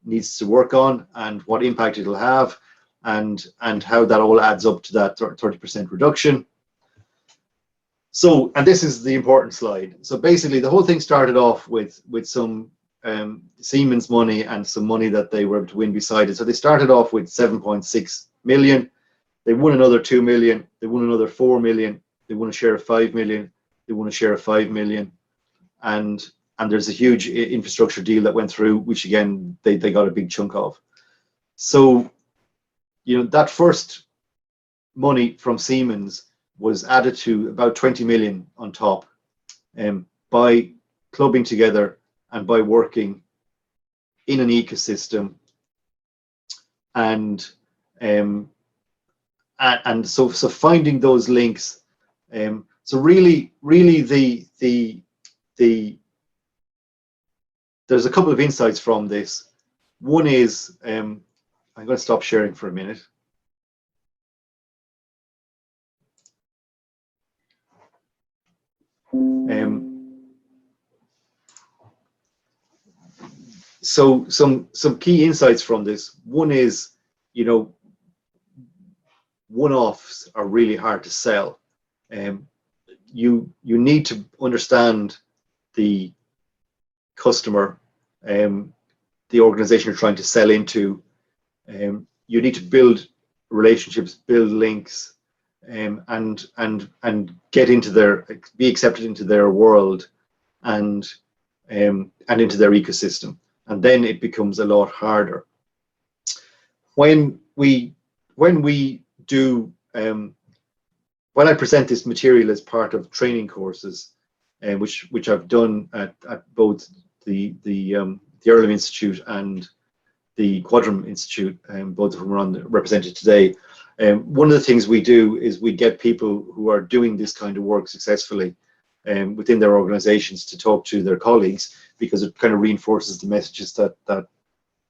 needs to work on and what impact it'll have, and how that all adds up to that 30% reduction. So, and this is the important slide. So basically the whole thing started off with some Siemens money and some money that they were able to win beside it. So they started off with 7.6 million. They won another 2 million. They won another 4 million. They won a share of 5 million. They won a share of 5 million. And there's a huge infrastructure deal that went through, which again, they got a big chunk of. So, you know, that first money from Siemens was added to about 20 million on top by clubbing together and by working in an ecosystem, and so finding those links. So really there's a couple of insights from this. One is, I'm going to stop sharing for a minute. So some key insights from this. One is, you know, one-offs are really hard to sell. You need to understand the customer, the organization you're trying to sell into. You need to build relationships, build links, and get into be accepted into their world, and into their ecosystem. And then it becomes a lot harder. When I present this material as part of training courses, which I've done at both the Earlham Institute and the Quadram Institute, both of them are represented today. One of the things we do is we get people who are doing this kind of work successfully within their organizations to talk to their colleagues, because it kind of reinforces the messages that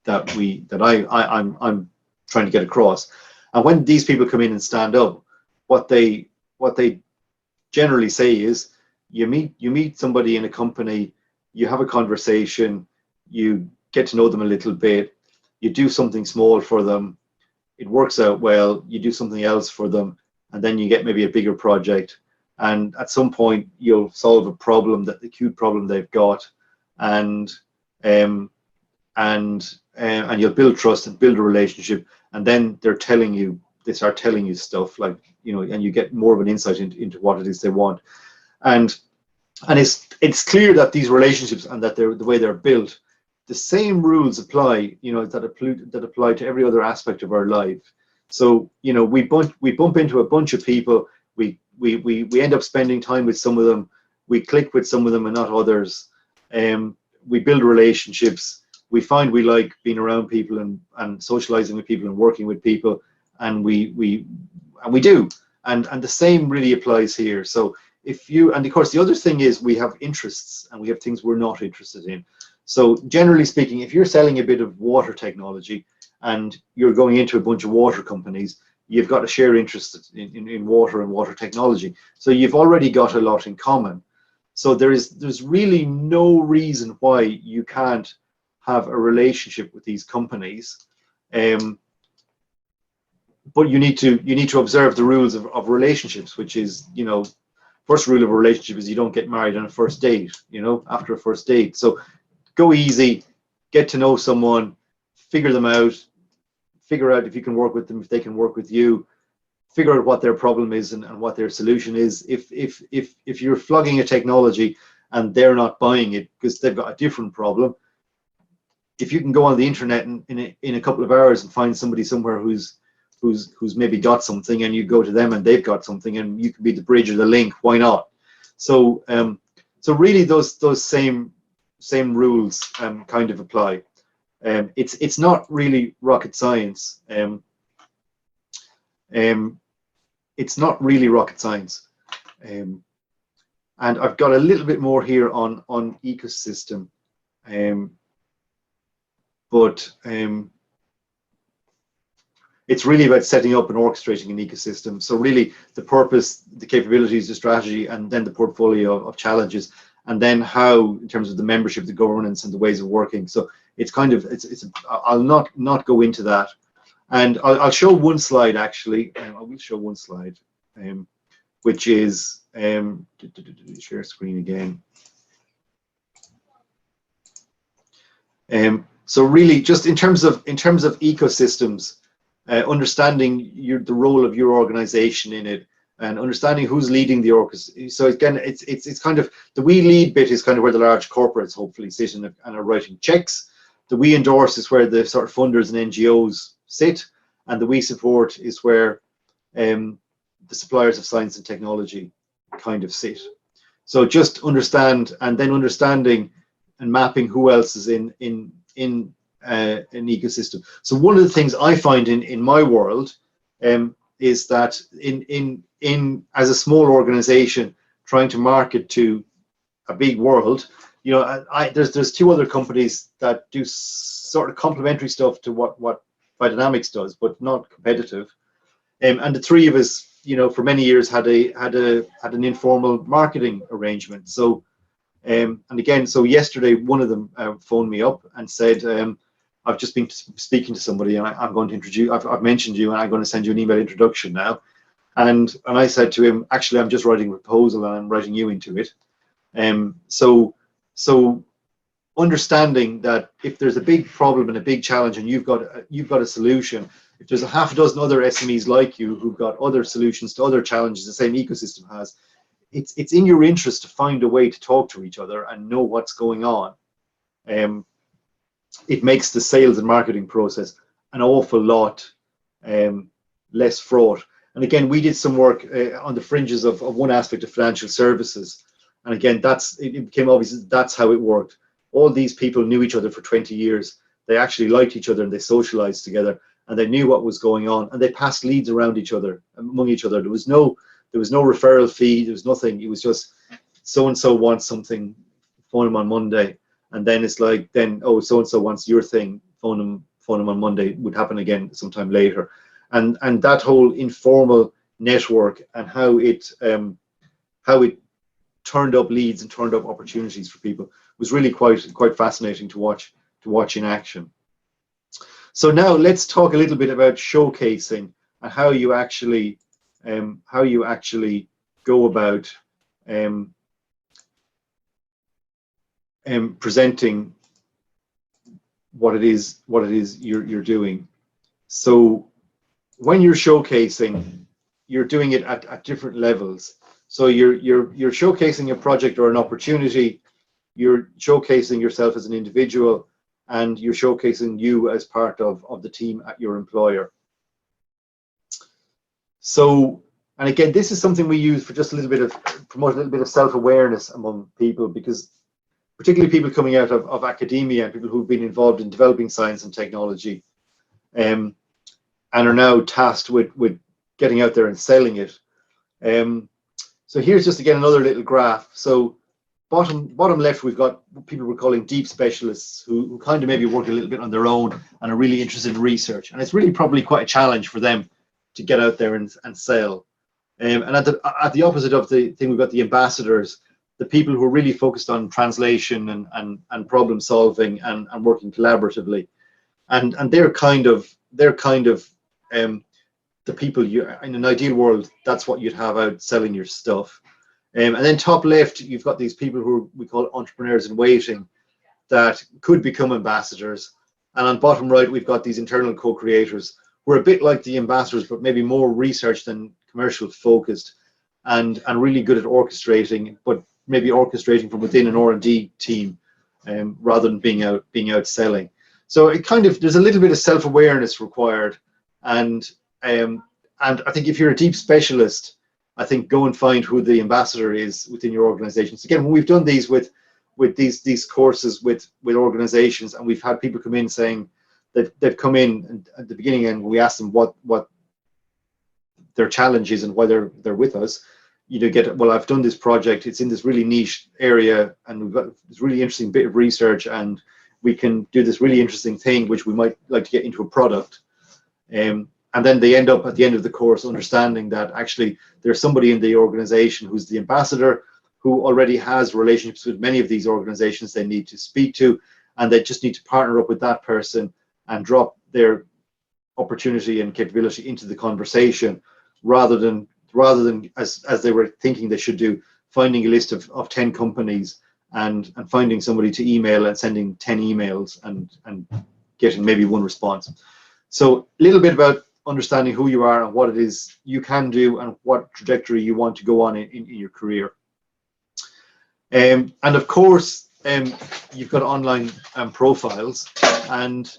I'm trying to get across. And when these people come in and stand up, what they generally say is, you meet somebody in a company, you have a conversation, you get to know them a little bit, you do something small for them, it works out well, you do something else for them, and then you get maybe a bigger project, and at some point you'll solve a problem, that acute problem they've got, and you'll build trust and build a relationship, and then they start telling you stuff, like, you know, and you get more of an insight into what it is they want. And it's clear that these relationships, and that the way they're built, the same rules apply, you know, that apply to every other aspect of our life. So, you know, we bump into a bunch of people, we end up spending time with some of them, we click with some of them and not others. We build relationships, we find we like being around people and socializing with people and working with people, and we do. And the same really applies here. So if you, and of course the other thing is, we have interests and we have things we're not interested in. So generally speaking, if you're selling a bit of water technology and you're going into a bunch of water companies, you've got a shared interest in water and water technology. So you've already got a lot in common. So there's really no reason why you can't have a relationship with these companies. But you need to observe the rules of relationships, which is, you know, first rule of a relationship is you don't get married on a first date, you know, after a first date. So go easy, get to know someone, figure them out, figure out if you can work with them, if they can work with you, figure out what their problem is and what their solution is. If you're flogging a technology and they're not buying it because they've got a different problem, if you can go on the internet in a couple of hours and find somebody somewhere who's maybe got something, and you go to them and they've got something, and you can be the bridge or the link, why not? So so really those same rules kind of apply. It's not really rocket science. It's not really rocket science. And I've got a little bit more here on ecosystem. But it's really about setting up and orchestrating an ecosystem. So really the purpose, the capabilities, the strategy, and then the portfolio of challenges, and then how, in terms of the membership, the governance, and the ways of working. So it's kind of, I'll not go into that. And I'll show one slide, actually. I will show one slide, which is, share screen again. So really, just in terms of ecosystems, understanding the role of your organization in it, and understanding who's leading the orchestra. So again, it's kind of the we lead bit is kind of where the large corporates hopefully sit and are writing checks. The we endorse is where the sort of funders and NGOs sit, and the we support is where the suppliers of science and technology kind of sit. So just understand, and then understanding and mapping who else is in an ecosystem. So one of the things I find in my world is that in as a small organization trying to market to a big world, you know, there's two other companies that do sort of complementary stuff to what Viadynamics does, but not competitive. And the three of us, you know, for many years had an informal marketing arrangement. So and again, so yesterday one of them phoned me up and said, I've just been speaking to somebody, and I'm going to introduce, I've mentioned you, and I'm going to send you an email introduction now. And I said to him, actually, I'm just writing a proposal and I'm writing you into it. So understanding that if there's a big problem and a big challenge and you've got a solution, if there's a half a dozen other SMEs like you who've got other solutions to other challenges the same ecosystem has, it's in your interest to find a way to talk to each other and know what's going on. It makes the sales and marketing process an awful lot less fraught. And again, we did some work on the fringes of one aspect of financial services. And again, it became obvious that's how it worked. All these people knew each other for 20 years. They actually liked each other and they socialized together, and they knew what was going on, and they passed leads around each other, among each other. There was no referral fee. There was nothing. It was just so-and-so wants something, phone them on Monday. And then it's like, oh, so-and-so wants your thing, phone them on Monday. It would happen again sometime later. And that whole informal network and how it turned up leads and turned up opportunities for people was really quite fascinating to watch in action. So now let's talk a little bit about showcasing and how you actually go about presenting what it is you're doing. So when you're showcasing, you're doing it at different levels. So you're showcasing a project or an opportunity, you're showcasing yourself as an individual, and you're showcasing you as part of the team at your employer. So, and again, this is something we use for just promote a little bit of self-awareness among people, because particularly people coming out of academia and people who've been involved in developing science and technology, and are now tasked with getting out there and selling it. So here's just again another little graph. So bottom left, we've got people we're calling deep specialists who kind of maybe work a little bit on their own and are really interested in research, and it's really probably quite a challenge for them to get out there and sell. And at the opposite of the thing, we've got the ambassadors, the people who are really focused on translation and problem solving and working collaboratively, and they're kind of the people you, in an ideal world, that's what you'd have out selling your stuff. And then top left, you've got these people who we call entrepreneurs in waiting, that could become ambassadors. And on bottom right, we've got these internal co-creators who are a bit like the ambassadors, but maybe more research than commercial focused, and really good at orchestrating, but maybe orchestrating from within an R&D team, rather than being out selling. So it kind of, there's a little bit of self-awareness required, and I think if you're a deep specialist, I think go and find who the ambassador is within your organization. So again, when we've done these with these courses with organizations, and we've had people come in saying that they've come in at the beginning, and we ask them what their challenge is and why they're with us, you know, get, well, I've done this project, it's in this really niche area, and we've got this really interesting bit of research, and we can do this really interesting thing which we might like to get into a product. And then they end up at the end of the course understanding that actually there's somebody in the organization who's the ambassador, who already has relationships with many of these organizations they need to speak to, and they just need to partner up with that person and drop their opportunity and capability into the conversation, rather than as they were thinking they should do, finding a list of 10 companies and finding somebody to email and sending 10 emails and getting maybe one response. So a little bit about understanding who you are and what it is you can do and what trajectory you want to go on in your career. And of course, you've got online profiles, and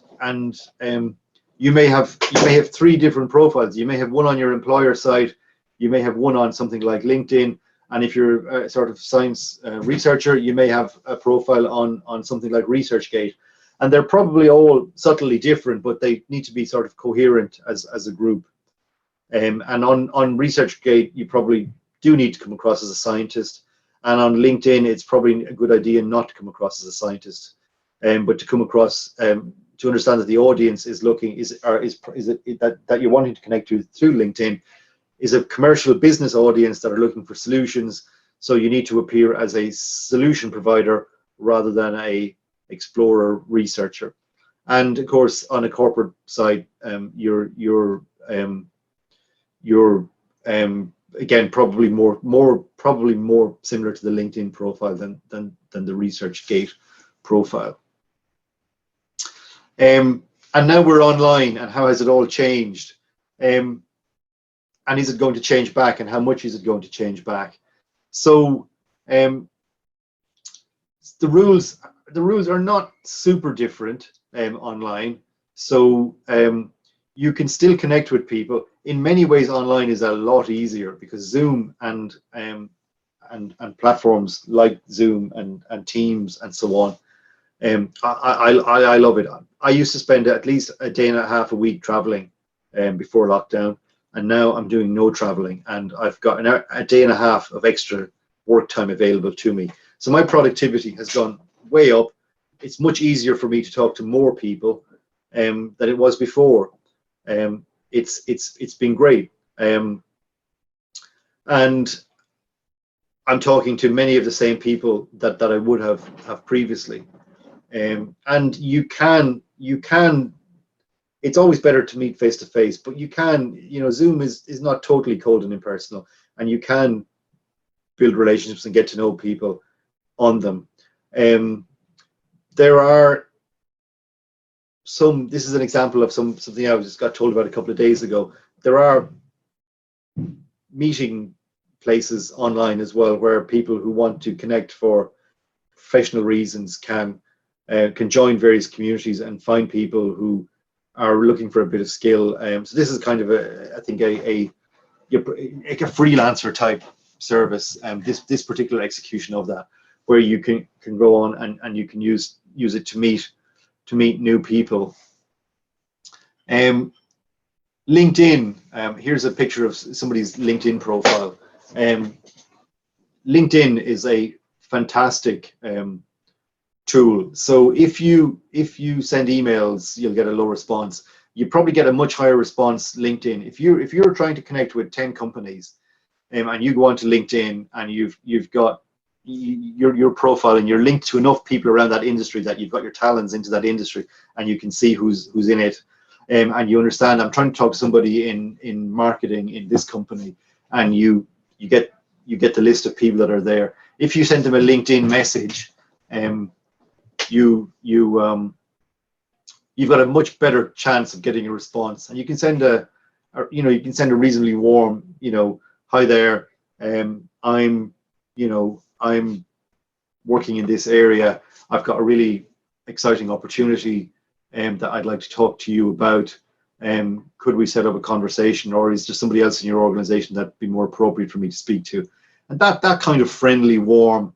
you may have 3 different profiles. You may have one on your employer site, you may have one on something like LinkedIn, and if you're a sort of science researcher, you may have a profile on something like ResearchGate. And they're probably all subtly different, but they need to be sort of coherent as a group. And on ResearchGate, you probably do need to come across as a scientist. And on LinkedIn, it's probably a good idea not to come across as a scientist, but to come across to understand that the audience is looking that you're wanting to connect to through LinkedIn is a commercial business audience that are looking for solutions. So you need to appear as a solution provider rather than a explorer researcher. And of course, on a corporate side, you're again probably more similar to the LinkedIn profile than the ResearchGate profile. And now we're online, and how has it all changed? And is it going to change back, and how much is it going to change back? So the rules are not super different online. So you can still connect with people. In many ways, online is a lot easier because Zoom and platforms like Zoom and Teams and so on. I love it. I used to spend at least a day and a half a week traveling before lockdown, and now I'm doing no traveling, and I've got a day and a half of extra work time available to me. So my productivity has gone way up. It's much easier for me to talk to more people than it was before. It's been great, and I'm talking to many of the same people that I would have previously. And you can. It's always better to meet face to face, but you can. You know, Zoom is not totally cold and impersonal, and you can build relationships and get to know people on them. There are some. This is an example of something I just got told about a couple of days ago. There are meeting places online as well where people who want to connect for professional reasons can join various communities and find people who are looking for a bit of skill. So this is kind of I think a freelancer type service. This particular execution of that, where you can go on and you can use it to meet new people. LinkedIn. Here's a picture of somebody's LinkedIn profile. LinkedIn is a fantastic tool. So if you send emails, you'll get a low response. You probably get a much higher response LinkedIn. If you're trying to connect with 10 companies, and you go onto LinkedIn and you've got your profile and you're linked to enough people around that industry that you've got your talents into that industry, and you can see who's in it, and you understand, I'm trying to talk to somebody in marketing in this company, and you get the list of people that are there. If you send them a LinkedIn message, you've got a much better chance of getting a response. And you can send a reasonably warm, hi there, I'm working in this area. I've got a really exciting opportunity that I'd like to talk to you about. Could we set up a conversation, or is there somebody else in your organization that'd be more appropriate for me to speak to? And that kind of friendly, warm,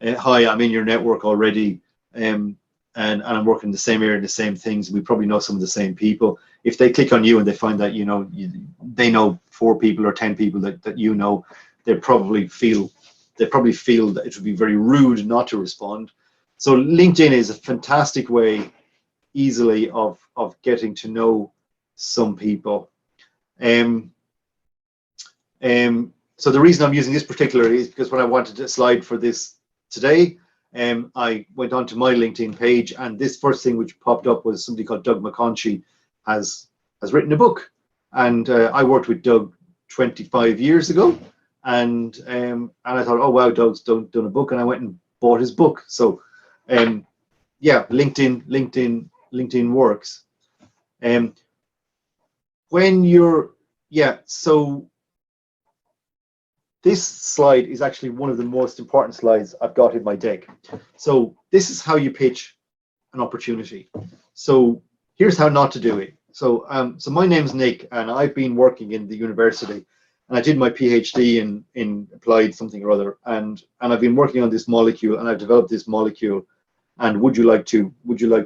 hi, I'm in your network already, and I'm working in the same area, the same things. We probably know some of the same people. If they click on you and they find that they know 4 people or 10 people that they probably feel that it would be very rude not to respond. So LinkedIn is a fantastic way easily of getting to know some people. So the reason I'm using this particular is because when I wanted a slide for this today, I went onto my LinkedIn page, and this first thing which popped up was somebody called Doug McConchie has written a book. And I worked with Doug 25 years ago, and I thought, oh wow, Doug's done a book, and I went and bought his book. So yeah, LinkedIn works. So this slide is actually one of the most important slides I've got in my deck. So this is how you pitch an opportunity. So here's how not to do it. So so my name's Nick, and I've been working in the university, and I did my PhD in applied something or other, and I've been working on this molecule, and I've developed this molecule, and would you like to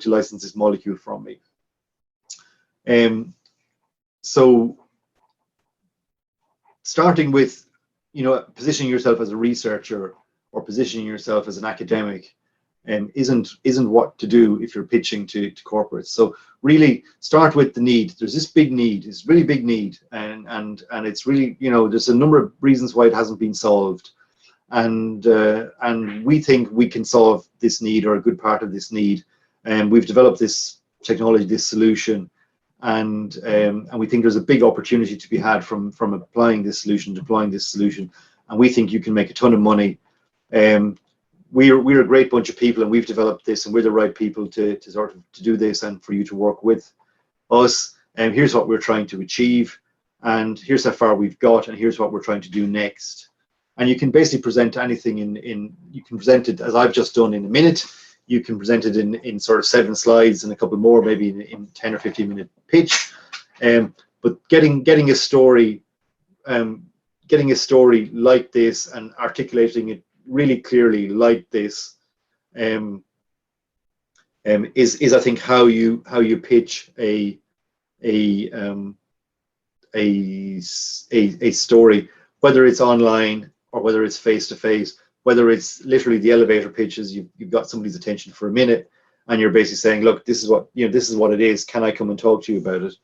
license this molecule from me? So starting with positioning yourself as a researcher or positioning yourself as an academic isn't what to do if you're pitching to corporates. So really start with the need. There's this big need, it's really big need, and it's really, there's a number of reasons why it hasn't been solved, and we think we can solve this need, or a good part of this need, and we've developed this technology, this solution, and we think there's a big opportunity to be had from applying this solution, deploying this solution, and we think you can make a ton of money. We're a great bunch of people, and we've developed this, and we're the right people to do this, and for you to work with us. And here's what we're trying to achieve, and here's how far we've got, and here's what we're trying to do next. And you can basically present anything you can present it as I've just done in a minute. You can present it in sort of 7 slides and a couple more, maybe in 10 or 15 minute pitch. But getting a story like this and articulating it really clearly like this is I think how you pitch a story, whether it's online or whether it's face to face, whether it's literally the elevator pitches. You've got somebody's attention for a minute, and you're basically saying, look, this is what it is. Can I come and talk to you about it?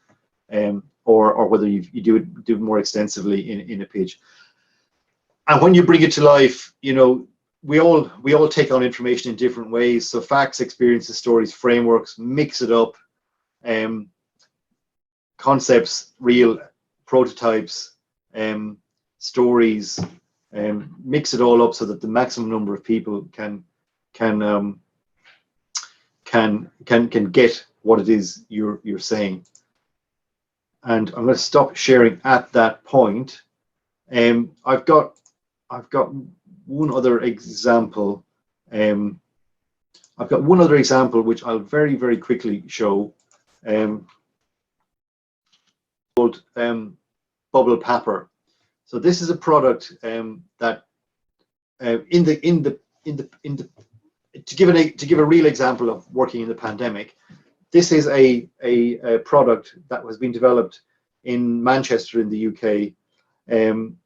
Or whether you do it more extensively in a pitch. And when you bring it to life, we all take on information in different ways. So facts, experiences, stories, frameworks, mix it up. Concepts, real prototypes, stories, mix it all up so that the maximum number of people can get what it is you're saying. And I'm going to stop sharing at that point. I've got one other example. I've got one other example which I'll very, very quickly show. Called Bubble Papper. So this is a product that to give a real example of working in the pandemic. This is a product that has been developed in Manchester in the UK. One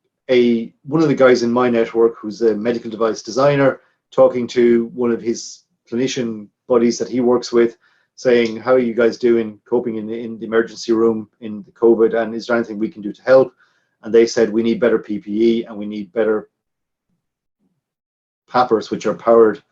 of the guys in my network, who's a medical device designer, talking to one of his clinician buddies that he works with, saying, how are you guys doing coping in the emergency room in the COVID, and is there anything we can do to help? And they said, we need better PPE, and we need better PAPRs, which are powered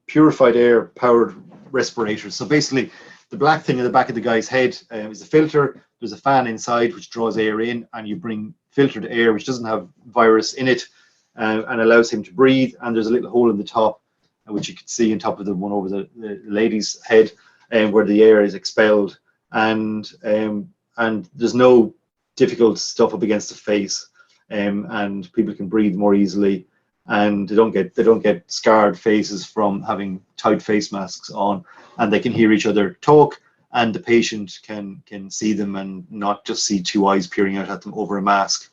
purified air powered respirators. So basically the black thing in the back of the guy's head is a filter. There's a fan inside which draws air in, and you bring filtered air which doesn't have virus in it, and allows him to breathe. And there's a little hole in the top, which you can see on top of the one over the lady's head, where the air is expelled. And there's no difficult stuff up against the face, and people can breathe more easily, and they don't get scarred faces from having tight face masks on, and they can hear each other talk, and the patient can see them and not just see two eyes peering out at them over a mask.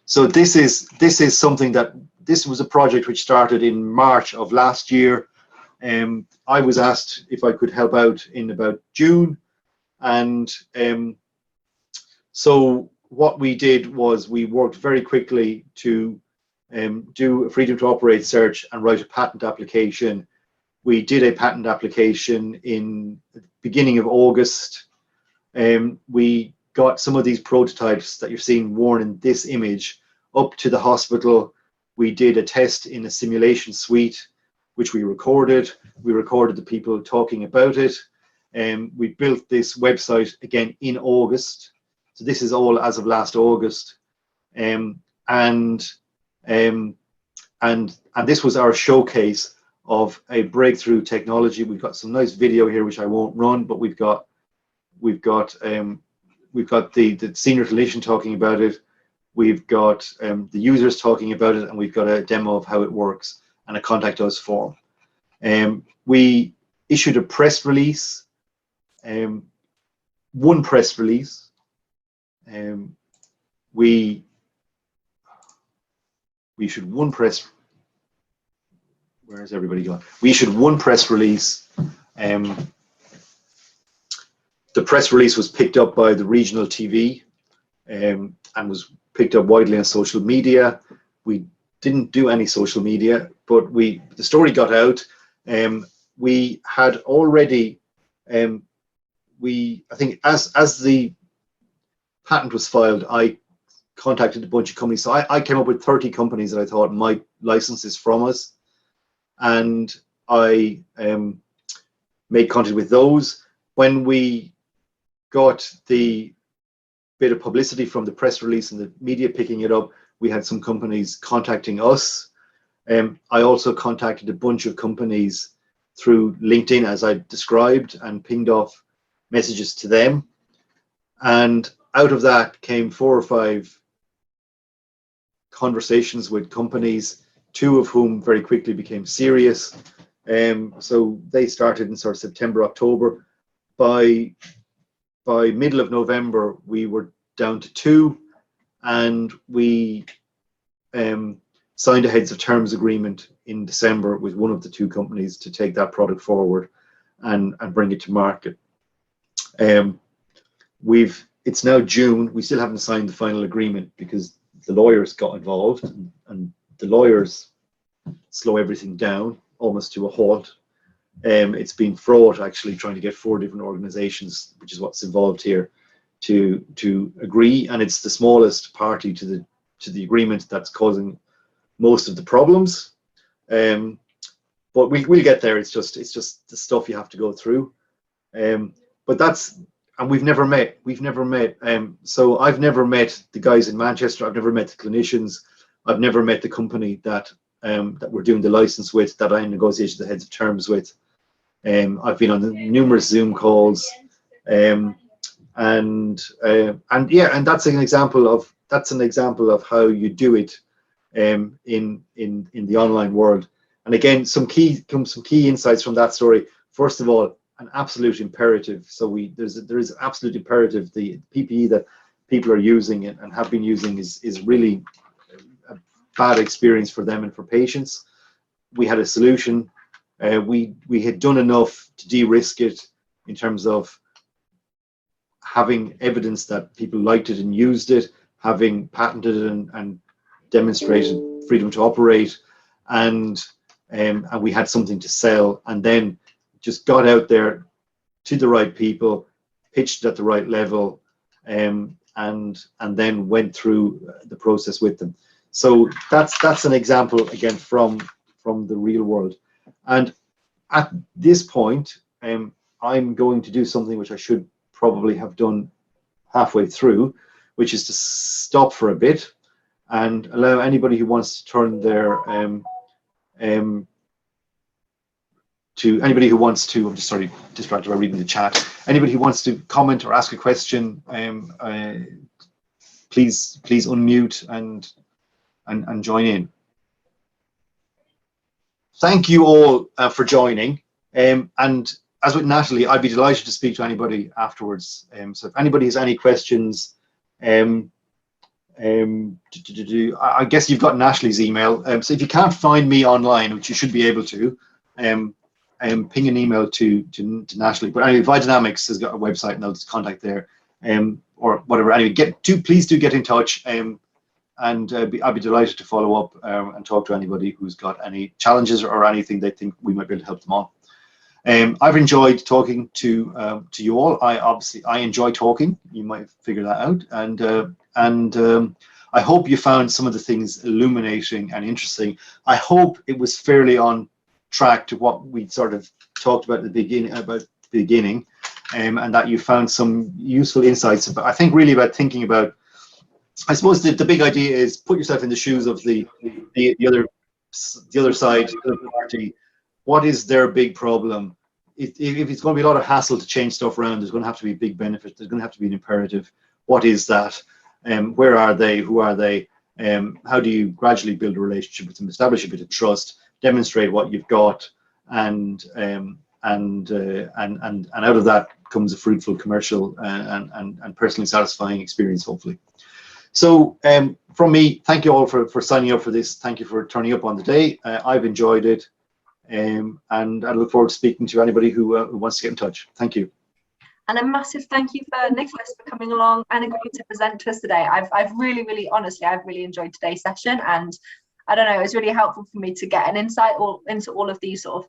So this is something this was a project which started in March of last year. I was asked if I could help out in about June, and so what we did was we worked very quickly to do a freedom to operate search and write a patent application. We did a patent application in the beginning of August. We got some of these prototypes that you're seeing worn in this image up to the hospital. We did a test in a simulation suite, which we recorded. We recorded the people talking about it. We built this website again in August. So this is all as of last August. And this was our showcase of a breakthrough technology. We've got some nice video here, which I won't run, but we've got the senior clinician talking about it. We've got the users talking about it, and we've got a demo of how it works and a contact us form. We issued a press release, one press release. We issued one press. Where has everybody gone? We issued one press release. The press release was picked up by the regional TV and was picked up widely on social media. We didn't do any social media, but the story got out. We had already, I think as the patent was filed, I contacted a bunch of companies. So I came up with 30 companies that I thought might license this from us. And I made contact with those. When we got the bit of publicity from the press release and the media picking it up, we had some companies contacting us. I also contacted a bunch of companies through LinkedIn, as I described, and pinged off messages to them. And out of that came 4 or 5 conversations with companies, 2 of whom very quickly became serious. So they started in sort of September, October. By middle of November, we were down to 2, and we signed a heads of terms agreement in December with one of the 2 companies to take that product forward and bring it to market. It's now June. We still haven't signed the final agreement because the lawyers got involved, and the lawyers slow everything down almost to a halt. It's been fraught actually trying to get 4 different organizations, which is what's involved here, to agree, and it's the smallest party to the agreement that's causing most of the problems. But we'll get there. It's just the stuff you have to go through. But that's, and we've never met. So I've never met the guys in Manchester. I've never met the clinicians. I've never met the company that we're doing the license with, that I negotiated the heads of terms with. I've been on numerous Zoom calls, and that's an example of how you do it in the online world. And again, some key insights from that story. First of all, an absolute imperative. So there is absolute imperative. The PPE that people are using and have been using is really a bad experience for them and for patients. We had a solution. We had done enough to de-risk it in terms of having evidence that people liked it and used it, having patented it and demonstrated freedom to operate, and we had something to sell, and then just got out there to the right people, pitched it at the right level, and then went through the process with them. So that's an example again from the real world. And at this point, I'm going to do something which I should probably have done halfway through, which is to stop for a bit and allow anybody who wants to turn their anybody who wants to, I'm just sorry, distracted by reading the chat. Anybody who wants to comment or ask a question, please unmute and join in. Thank you all for joining. And as with Natalie, I'd be delighted to speak to anybody afterwards. So if anybody has any questions, I guess you've got Natalie's email. So if you can't find me online, which you should be able to, ping an email to Natalie. But anyway, Viadynamics has got a website, and I'll just contact there, or whatever. Anyway, please do get in touch, and I'd be delighted to follow up and talk to anybody who's got any challenges or anything they think we might be able to help them on. I've enjoyed talking to you all. I enjoy talking. You might figure that out, and I hope you found some of the things illuminating and interesting. I hope it was fairly on track to what we sort of talked about at the beginning, and that you found some useful insights. But I think really about thinking about, I suppose the big idea is put yourself in the shoes of the other side, the other party. What is their big problem? If it's going to be a lot of hassle to change stuff around, there's going to have to be a big benefit. There's going to have to be an imperative. What is that? Where are they? Who are they? How do you gradually build a relationship with them, establish a bit of trust, demonstrate what you've got, and out of that comes a fruitful commercial and personally satisfying experience, hopefully. So from me, thank you all for signing up for this. Thank you for turning up on the day. I've enjoyed it, and I look forward to speaking to anybody who wants to get in touch. Thank you. And a massive thank you for Nicholas for coming along and agreeing to present to us today. I've really enjoyed today's session, and I don't know, it was really helpful for me to get an insight into all of these sort of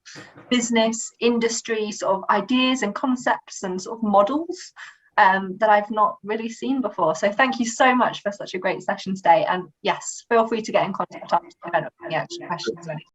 business, industry sort of ideas and concepts and sort of models that I've not really seen before. So thank you so much for such a great session today. And yes, feel free to get in contact if you have any extra questions.